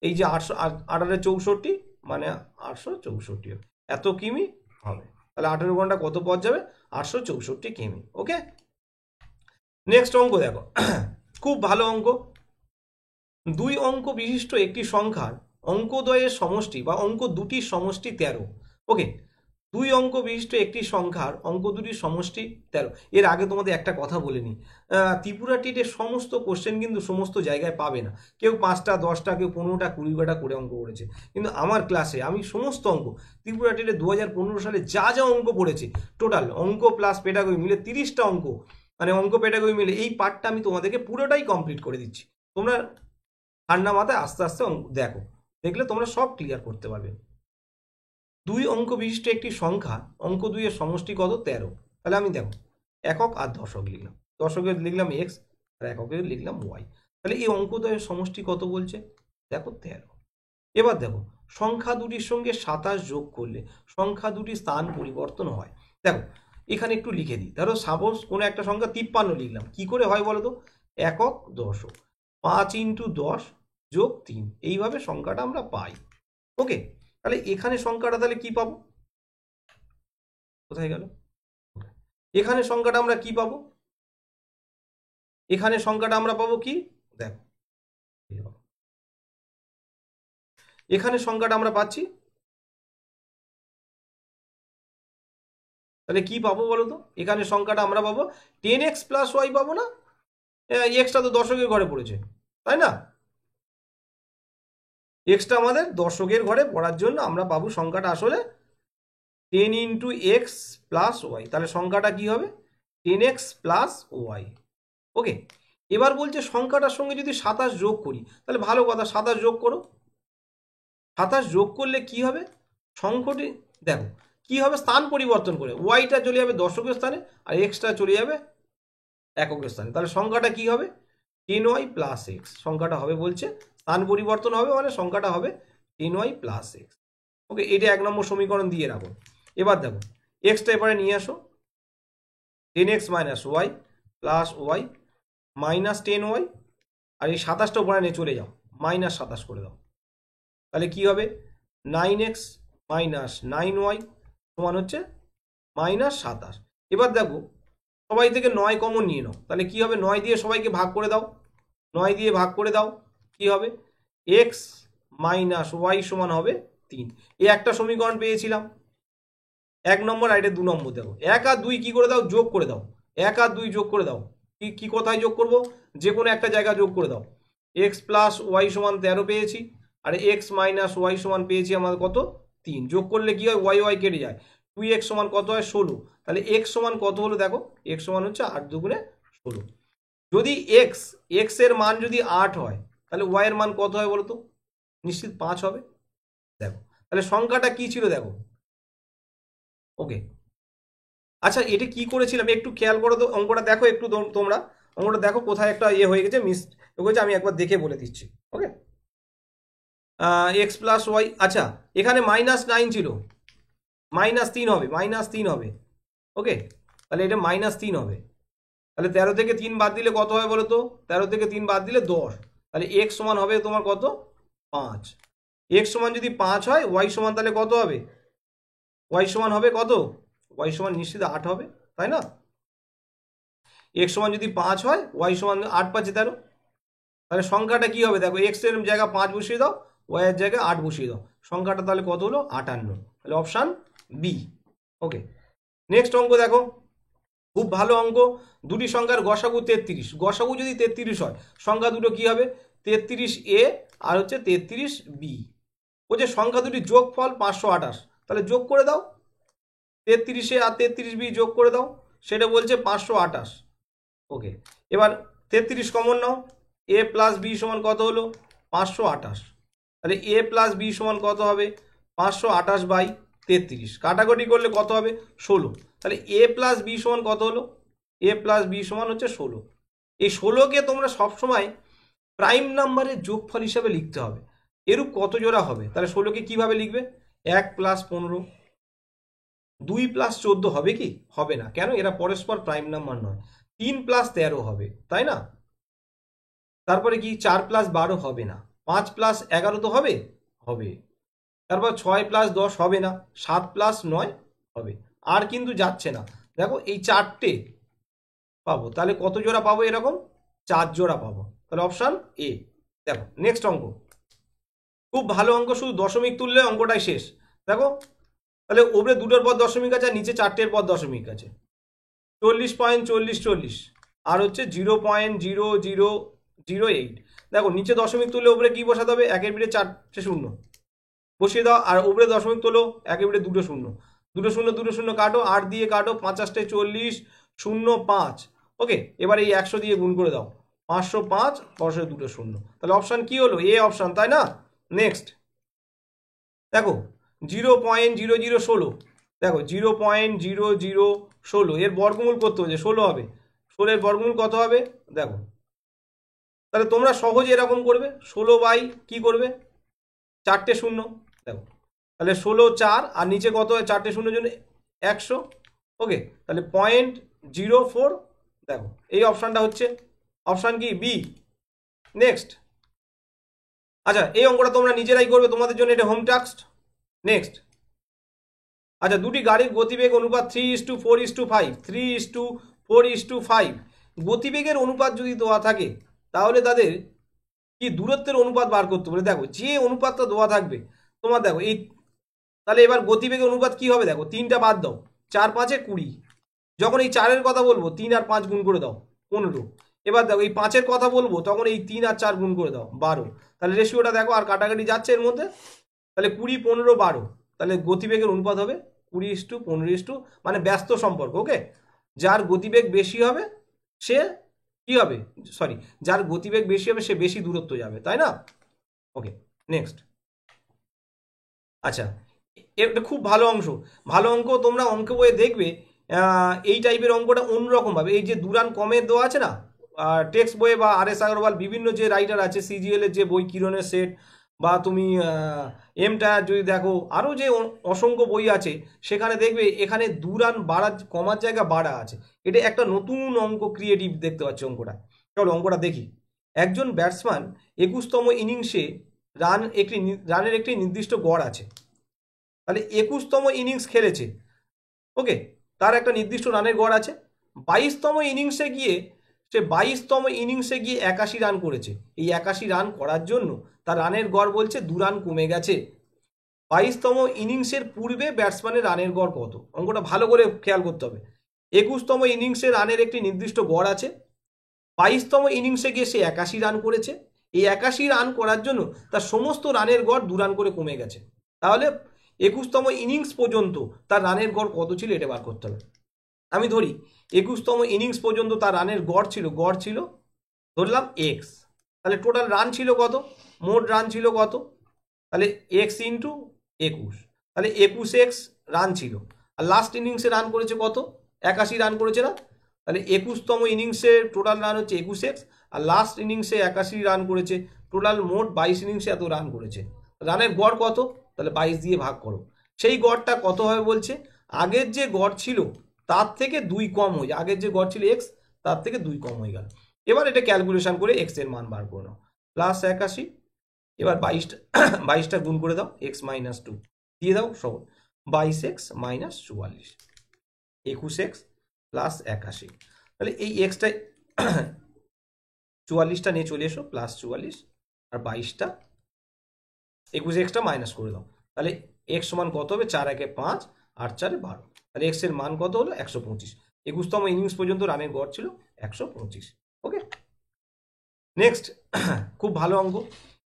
এই যে 800 18 64 মানে 864 হবে, এত কিমি হবে। তাহলে 18 ঘন্টা কত পথ যাবে? 864 কিমি। ওকে, নেক্সট অঙ্ক দেখো, খুব ভালো অঙ্ক। 2 অঙ্ক বিশিষ্ট একটি সংখ্যার অঙ্কদ্বয়ের সমষ্টি বা অঙ্ক দুটির সমষ্টি 13। ওকে, 2 অঙ্ক বিশিষ্ট একটি সংখ্যার অঙ্ক দুটির সমষ্টি 13। এর আগে তোমাদের একটা কথা বলে নিই, ত্রিপুরা টিটের সমস্ত কোশ্চেন কিন্তু সমস্ত জায়গায় পাবে না। কেউ 5টা 10টা, কেউ 15টা 20টা করে অঙ্ক করেছে, কিন্তু আমার ক্লাসে আমি সমস্ত অঙ্ক ত্রিপুরা টিটে 2015 সালে যা যা অঙ্ক পড়েছে, টোটাল অঙ্ক প্লাস পেডাগজি মিলে 30টা অঙ্ক, মানে অঙ্ক পেডাগজি মিলে এই পার্টটা আমি তোমাদেরকে পুরোটাই কমপ্লিট করে দিচ্ছি। তোমরা ঠান্ডা মাথায় আস্তে আস্তে দেখো, দেখলে তোমরা সব ক্লিয়ার করতে পারবে। 2 অঙ্ক বিশিষ্ট একটি সংখ্যা অঙ্ক 2 এর সমষ্টি কত? 13। তাহলে আমি দেখো একক আর দশক লিখলাম, দশকের লিখলাম এক্স আর এককের লিখলাম ওয়াই। তাহলে এই অঙ্ক দ্বয়ের সমষ্টি কত বলছে? দেখো 13। এবার দেখো সংখ্যা দুটির সঙ্গে 27 যোগ করলে সংখ্যা দুটি স্থান পরিবর্তন হয়। দেখো এখানে একটু লিখে দিই, ধরো সাপোজ কোনো একটা সংখ্যা 53 লিখলাম, কি করে হয় বলো তো? একক দশক, 5 ইন্টু 10 যোগ 3, এইভাবে সংখ্যাটা আমরা পাই। ওকে, তাহলে এখানে সংখ্যাটা তাহলে কি পাবো? কোথায় গেল? এখানে সংখ্যাটা আমরা কি পাবো? এখানে সংখ্যাটা আমরা পাবো কি? দেখো এখানে সংখ্যাটা আমরা পাচ্ছি, তাহলে কি পাবো বলো তো? এখানে সংখ্যাটা আমরা পাবো 10x প্লাস ওয়াই পাবো না? এক্সটা তো দশকের ঘরে পড়েছে, তাই না? এক্সটা আমাদের দশকের ঘরে পড়ার জন্য আমরা পাবো সংখ্যাটা আসলে 10 ইন্টু এক্স প্লাস ওয়াই। তাহলে সংখ্যাটা কি হবে? 10x plus Y. ওকে, এবার বলছে সংখ্যাটার সঙ্গে যদি 27 যোগ করি, তাহলে ভালো কথা, 27 যোগ করো। 27 যোগ করলে কি হবে? সংখ্যাটি দেখো কি হবে, স্থান পরিবর্তন করে ওয়াইটা চলে যাবে দশকের স্থানে আর এক্সটা চলে যাবে এককের স্থানে। তাহলে সংখ্যাটা কি হবে? 10y plus x. সংখ্যাটা হবে বলছে স্থান পরিবর্তন হবে মানে সংখ্যাটা হবে 10y প্লাস এক্স। ওকে, এটা 1 নম্বর সমীকরণ দিয়ে রাখো। এবার দেখো এক্সটা এবারে নিয়ে আসো, 10x minus y plus y minus 10y, আর এই 27টা উপরে নিয়ে চলে যাও, মাইনাস 27 করে দাও। তাহলে কি হবে? 9x মাইনাস 9y সমান হচ্ছে মাইনাস 27। এবার দেখো সবাই থেকে 9 কমন নিয়ে নাও, তাহলে কি হবে? 9 দিয়ে সবাইকে ভাগ করে দাও, 9 দিয়ে ভাগ করে দাও, কি হবে? x মাইনাস ওয়াই সমান হবে 3। এই একটা সমীকরণ পেয়েছিলাম 1 নম্বর, আর এটা 2 নম্বর। দেখো 1 আর 2 কি করে দাও? যোগ করে দাও, 1 আর 2 যোগ করে দাও। কি কোথায় যোগ করব? যে কোনো একটা জায়গা যোগ করে দাও। x প্লাস ওয়াই সমান 13 পেয়েছি, আর x মাইনাস ওয়াই সমান পেয়েছি আমাদের কত? 3। যোগ করলে কি হয়? ওয়াই ওয়াই কেটে যায়, 2x সমান কত হয়? 16। তাহলে x সমান কত হলো? দেখো x সমান হচ্ছে 8 দুগুণে 16। যদি x এর মান যদি 8 হয়, তাহলে y এর মান কত হয় বলো তো? নিশ্চিত 5 হবে। দেখো তাহলে সংখ্যাটা কি ছিল? দেখো ওকে, আচ্ছা এটা কি করেছিলাম একটু খেয়াল করো তো, অঙ্কটা দেখো একটু তোমরা অঙ্কটা দেখো কোথায় একটা ইয়ে হয়ে গেছে, মিস হয়েছে, আমি একবার দেখে বলে দিচ্ছি। ওকে, এক্স প্লাস ওয়াই, আচ্ছা এখানে -9 ছিল, -3 হবে, -3 হবে। ওকে, তাহলে এটা -3 হবে। তাহলে 13 থেকে 3 বাদ দিলে কত হয় বলো তো? 13 থেকে 3 বাদ দিলে 10। তাহলে এক্স সমান হবে তোমার কত? 5। এক্স সমান যদি 5 হয়, ওয়াই সমান তাহলে কত হবে? ওয়াই সমান হবে কত? ওয়াই সমান নিশ্চিত 8 হবে, তাই না? এক্স সমান যদি 5 হয়, ওয়াই সমান 8 5 13। তাহলে সংখ্যাটা কি হবে দেখো, এক্স এর জায়গায় 5 বসিয়ে দাও, ওয়াই এর জায়গায় 8 বসিয়ে দাও, সংখ্যাটা তাহলে কত হলো? 58। তাহলে অপশান বি। ওকে, নেক্সট অঙ্ক দেখো, খুব ভালো অঙ্ক। দুটি সংখ্যার গসাগু 33, গসাগু যদি 33 হয়, সংখ্যা দুটো কি হবে? 33a আর হচ্ছে 33b। বলছে সংখ্যা দুটি যোগফল 528, তাহলে যোগ করে দাও, 33a আর 33b যোগ করে দাও, সেটা বলছে 528। ওকে, এবার 33 কমন নাও, a প্লাস বি সমান কত হলো? 528। তাহলে a প্লাস বি সমান কত হবে? 528/33, কাটাকাটি করলে কত হবে? 16। তাহলে a প্লাস বি সমান কত হলো? a প্লাস বি সমান হচ্ছে 16। এই 16কে তোমরা সবসময় প্রাইম নাম্বারের যোগফল হিসাবে লিখতে হবে। এরূপ কত জোড়া হবে? তাহলে 16কে কিভাবে লিখবে? 1 প্লাস 15, 2 প্লাস 14 হবে কি? হবে না, কেন? এরা পরস্পর প্রাইম নাম্বার নয়। 3 প্লাস 13 হবে, তাই না? তারপরে কি 4 প্লাস 12 হবে না, 5 প্লাস 11 তো হবে, হবে। তারপর 6 প্লাস 10 হবে না, 7 প্লাস 9 হবে। আর কিন্তু যাচ্ছে না, দেখো এই 4টে পাবো, তাহলে কত জোড়া পাবো? এরকম 4 জোড়া পাবো, তাহলে অপশান এ। দেখো নেক্সট অঙ্ক, খুব ভালো অঙ্ক, শুধু দশমিক তুললে অঙ্কটাই শেষ। দেখো, তাহলে ওপরে দুটোর পর দশমিক আছে আর নিচে 4টের পর দশমিক আছে। 40.40 আর হচ্ছে 0.0008। দেখো নিচে দশমিক তুললে উপরে কি বসাতে হবে? 1-এর ভিতরে 4টে শূন্য বসিয়ে দাও, আর উপরে দশমিক তোলো, 1-এর ভিতরে 2টো শূন্য, 2টো শূন্য 2টো শূন্য কাটো, 8 দিয়ে কাটো, 50 40 0 5। ওকে, এবার এই 100 দিয়ে গুণ করে দাও, 505 বসে 2টো শূন্য, তাহলে অপশান কি হলো? এ অপশান, তাই না? নেক্সট দেখো 0.0016, দেখো 0.0016 এর বর্গমূল করতে হচ্ছে, 16 হবে, 16 এর বর্গমূল কত হবে? দেখো, তাহলে তোমরা সহজে এরকম করবে, 16 বাই কি করবে? 4টে শূন্য, দেখো তাহলে 16 4 আর নিচে কত হয়? 4টে শূন্য জন্য 100। ওকে, তাহলে 0.04, দেখো এই অপশানটা হচ্ছে অপশান কি? বি। নেক্সট, আচ্ছা এই অঙ্কটা তোমরা নিজেরাই করবে, তোমাদের জন্য এটা হোম টাস্ক। নেক্সট, আচ্ছা দুটি গাড়ির গতিবেগ অনুপাত 3:4:5, 3:4:5। গতিবেগের অনুপাত যদি দেওয়া থাকে, তাহলে তাদের কি দূরত্বের অনুপাত বার করতে পারে। দেখো যে অনুপাতটা দেওয়া থাকবে তোমার, দেখো এই, তাহলে এবার গতিবেগের অনুপাত কি হবে? দেখো 3টা বাদ দাও, 4 5 20। যখন এই 4-এর কথা বলবো, 3 আর 5 গুণ করে দাও, 15। এবার দেখো এই 5-এর কথা বলবো, তখন এই 3 আর 4 গুণ করে দাও, 12। তাহলে রেশিওটা দেখো, আর কাটাকাটি যাচ্ছে এর মধ্যে, তাহলে 20 15 12। তাহলে গতিবেগের অনুপাত হবে 20:15, মানে ব্যস্ত সম্পর্ক। ওকে, যার গতিবেগ বেশি হবে সে কি হবে? সরি, যার গতিবেগ বেশি হবে সে বেশি দূরত্ব যাবে, তাই না? ওকে, নেক্সট, আচ্ছা এটা খুব ভালো অংশ, ভালো অঙ্ক, তোমরা অঙ্ক বইয়ে দেখবে এই টাইপের অঙ্কটা অন্যরকমভাবে, এই যে দুরান কমের দেওয়া আছে না টেক্সট বইয়ে, বা আর.এস. আগরওয়াল বিভিন্ন যে রাইটার আছে, সিজিএল এর যে বই, কিরণের সেট, বা তুমি এমটা যদি দেখো, আরও যে অসংখ্য বই আছে, সেখানে দেখবে এখানে দুরান বাড়া কমার জায়গা বাড়া আছে। এটা একটা নতুন অঙ্ক, ক্রিয়েটিভ দেখতে পাচ্ছি অঙ্কটা। চলো অঙ্কটা দেখি। একজন ব্যাটসম্যান 21তম ইনিংসে রানের একটি নির্দিষ্ট গড় আছে। তাহলে 21তম ইনিংস খেলেছে, ওকে, তার একটা নির্দিষ্ট রানের গড় আছে। 22তম ইনিংসে গিয়ে সে 81 রান করেছে। এই 81 রান করার জন্য তার রানের গড় বলছে 2 রান কমে গেছে। 22তম ইনিংসের পূর্বে ব্যাটসম্যানের রানের গড় কত? অঙ্কটা ভালো করে খেয়াল করতে হবে। 21তম ইনিংসে রানের একটি নির্দিষ্ট গড় আছে, 22তম ইনিংসে গিয়ে সে 81 রান করেছে। এই 81 রান করার জন্য তার সমস্ত রানের গড় 2 রান করে কমে গেছে। তাহলে 21তম ইনিংস পর্যন্ত তার রানের গড় কত ছিল, এটা বার করতে হবে। আমি ধরি 21তম ইনিংস পর্যন্ত তার রানের গড় ছিল ধরলাম এক্স। তাহলে টোটাল রান ছিল কত? মোট রান ছিল কত? তাহলে এক্স ইন্টু 21, তাহলে 21x রান ছিল। আর লাস্ট ইনিংসে রান করেছে কত, 81 রান করেছে না, তাহলে 21তম ইনিংসে টোটাল রান হচ্ছে 21x, আর লাস্ট ইনিংসে 81 রান করেছে, টোটাল মোট 22 ইনিংসে এত রান করেছে। রানের গড় কত, তাহলে 22 দিয়ে ভাগ করো। সেই গড়টা কত হবে বলছে, আগের যে গড় ছিল তার থেকে 2 কম হয়ে, আগের যে গড় ছিল x তার থেকে 2 কম হয়ে গেল। এবার এটা ক্যালকুলেশন করে x এর মান বার করে নাও, প্লাস 81, এবার 22টা গুণ করে দাও, x মাইনাস 2 দিয়ে দাও সব, 22x মাইনাস 44, 21x প্লাস 81, তাহলে এই এক্সটা 44টা নিয়ে চলে এসো, প্লাস 44 আর 22টা 21xটা মাইনাস করে দাও, তাহলে x সমান কত হবে, 4 একে 5 8 4 12, তাহলে x এর মান কত হলো 125। 21তম ইনিংস পর্যন্ত রানের গড় ছিল 125। ওকে, নেক্সট খুব ভালো অঙ্ক।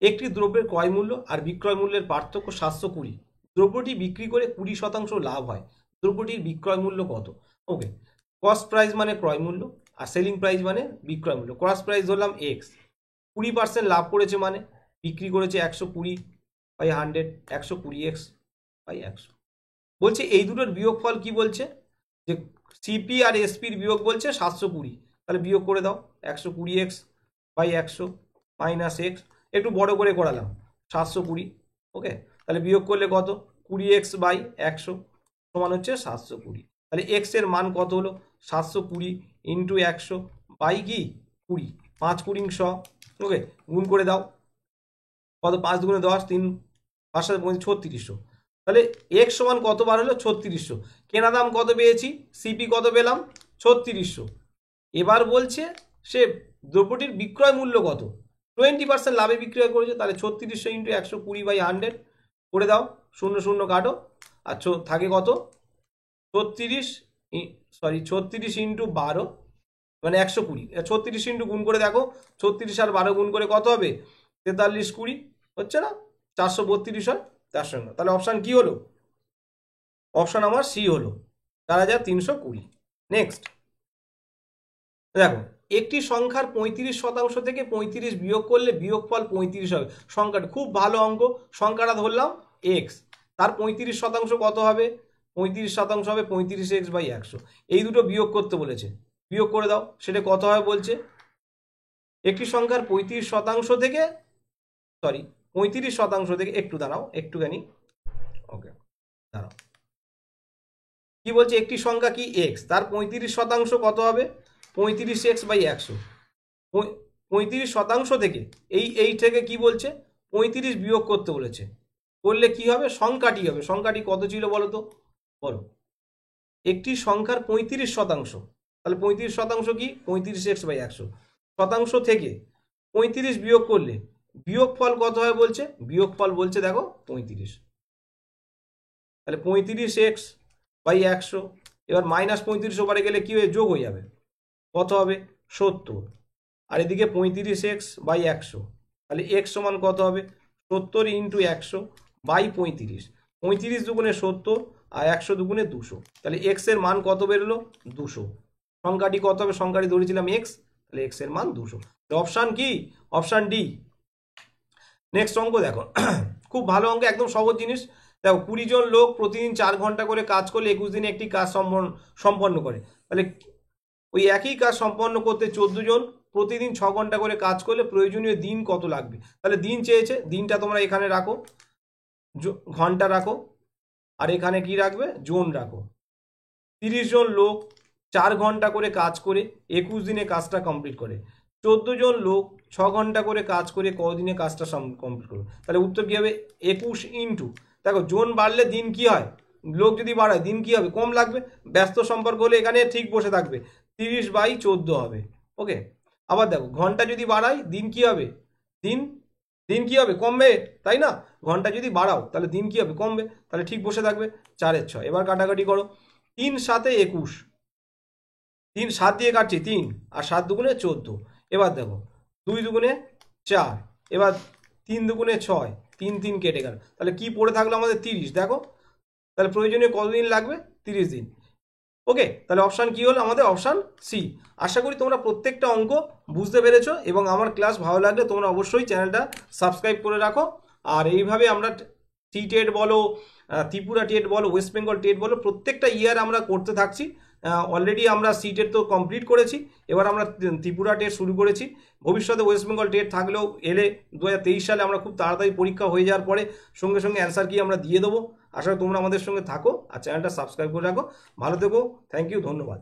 একটি দ্রব্যের ক্রয় মূল্য আর বিক্রয় মূল্যের পার্থক্য 720, দ্রব্যটি বিক্রি করে 20% লাভ হয়, দ্রব্যটির বিক্রয় মূল্য কত। ওকে, কস্ট প্রাইস মানে ক্রয় মূল্য আর সেলিং প্রাইস মানে বিক্রয় মূল্য। কস্ট প্রাইস ধরলাম x, 20% লাভ করেছে মানে বিক্রি করেছে 120/100, 120x বাই 100। বলছে এই দুটোর বিয়োগফল কি বলছে, যে সিপি আর এসপির বিয়োগ বলছে 720, তাহলে বিয়োগ করে দাও, 120x বাই 100 মাইনাস এক্স, একটু বড় করে করালাম 720। ওকে, তাহলে বিয়োগ করলে কত, 20x বাই 100 সমান হচ্ছে 720, তাহলে এক্স এর মান কত হলো 720 ইন্টু 100 বাই কি 20, 5 20 100। ওকে, গুণ করে দাও, কত 5 দুগুণে 10, 3 5 7 3600, তাহলে এক্স সমান কত বার হলো 3600। কেনা দাম কত পেয়েছি, সিপি কত পেলাম 3600। এবার বলছে সে দ্রব্যটির বিক্রয় মূল্য কত, 20% লাভে বিক্রয় করেছে, তাহলে 3600 ইন্টু 120/100 করে দাও, 0 0 কাটো, আর থাকে কত 36 ইন্টু 12 মানে 120, 36 ইন্টু গুণ করে দেখো, 36 আর 12 গুণ করে কত হবে 43 20 হচ্ছে না, 432 হয় 400। তাহলে অপশান কি হলো, অপশান আমার সি হলো 4320। নেক্সট দেখো, একটি সংখ্যার 35% থেকে 35 বিয়োগ করলে বিয়োগফল 35 হবে। সংখ্যাটা খুব ভালো অঙ্ক, সংখ্যাটা ধরলাম x, তার 35% কত হবে, 35% হবে 35x বাই 100। এই দুটো বিয়োগ করতে বলেছে, বিয়োগ করে দাও, সেটা কত হয় বলছে, একটি সংখ্যার 35% থেকে 35% থেকে, একটু দাঁড়াও একটুখানি, ওকে দাঁড়াও, কি বলছে, একটি সংখ্যা কি x, তার 35% কত হবে 35x বাই 100, 35% থেকে এই থেকে কি বলছে 35 বিয়োগ করতে বলেছে, করলে কি হবে, সংখ্যাটি হবে, সংখ্যাটি কত ছিল বলো তো, বলো, একটি সংখ্যার 35%, তাহলে 35% কি 35x বাই 100, শতাংশ থেকে 35 বিয়োগ করলে বিয়োগফল কত হয় বলছে, বিয়োগফল বলছে দেখো 35, তাহলে 35x বাই 100, এবার মাইনাস 35 ওপারে গেলে কি হয়ে যোগ হয়ে যাবে, কত হবে 70, আর এদিকে 35x বাই 100, তাহলে x সমান কত হবে 70 ইন্টু 100 বাই 35, 35 দুগুণে 70 আর 100 দুগুণে 200, তাহলে x এর মান কত বেরোলো 200। সংখ্যাটি কত হবে, সংখ্যাটি ধরেছিলাম x, তাহলে x এর মান 200। অপশান কি, অপশান ডি। নেক্সট অঙ্ক দেখো, খুব ভালো অঙ্ক, একদম সহজ জিনিস। দেখো 20 জন লোক প্রতিদিন 4 ঘন্টা করে কাজ করলে 21 দিনে একটি কাজ সম্পন্ন করে, তাহলে ওই একই কাজ সম্পন্ন করতে 14 জন প্রতিদিন 6 ঘন্টা করে কাজ করলে প্রয়োজনীয় দিন কত লাগবে। তাহলে দিন চেয়েছে, দিনটা তোমরা এখানে রাখো, ঘন্টা রাখো, আর এখানে কি রাখবে জোন রাখো। 30 জন লোক 4 ঘন্টা করে কাজ করে 21 দিনে কাজটা কমপ্লিট করে, 14 জন লোক 6 ঘন্টা করে কাজ করে কদিনে কাজটা কমপ্লিট করবে। তাহলে উত্তর কি হবে 21 ইন্টু, দেখো জোন বাড়লে দিন কি হয়, লোক যদি বাড়ায় দিন কি হবে কম লাগবে, ব্যস্ত সম্পর্ক হলে এখানে ঠিক বসে থাকবে 30/14 হবে। ওকে, আবার দেখো ঘন্টা যদি বাড়াই দিন কি হবে, দিন কি হবে কমবে, তাই না, ঘন্টা যদি বাড়াও তাহলে দিন কি হবে কমবে, তাহলে ঠিক বসে থাকবে 4 6। এবার কাটাকাটি করো, 3 7 21, 3 7 দিয়ে কাটছি 3 আর 7 দুগুণে 14, এবার দেখো 2 দুগুণে 4, এবার 3 দুগুণে 6, 3 3 কেটে গেল, তাহলে কি পড়ে থাকলো আমাদের 30। দেখো তাহলে প্রয়োজনীয় কতদিন লাগবে 30 দিন। ওকে, তাহলে অপশান কি হলো আমাদের, অপশান সি। আশা করি তোমরা প্রত্যেকটা অঙ্ক বুঝতে পেরেছো, এবং আমার ক্লাস ভালো লাগলে তোমরা অবশ্যই চ্যানেলটা সাবস্ক্রাইব করে রাখো, আর এইভাবে আমরা সি টেট বলো, ত্রিপুরা টেট বলো, ওয়েস্ট বেঙ্গল টেট বলো, প্রত্যেকটা ইয়ার আমরা করতে থাকছি। অলরেডি আমরা সি টেট তো কমপ্লিট করেছি, এবার আমরা ত্রিপুরা টেট শুরু করেছি। ভবিষ্যতে ওয়েস্ট বেঙ্গল টেট থাকলেও এলে 2023 সালে আমরা খুব তাড়াতাড়ি পরীক্ষা হয়ে যাওয়ার পরে সঙ্গে সঙ্গে অ্যান্সার কি আমরা দিয়ে দেবো। আশা করি তোমরা আমাদের সঙ্গে থাকো আর চ্যানেলটা সাবস্ক্রাইব করে রাখো। ভালো থেকো, থ্যাংক ইউ, ধন্যবাদ।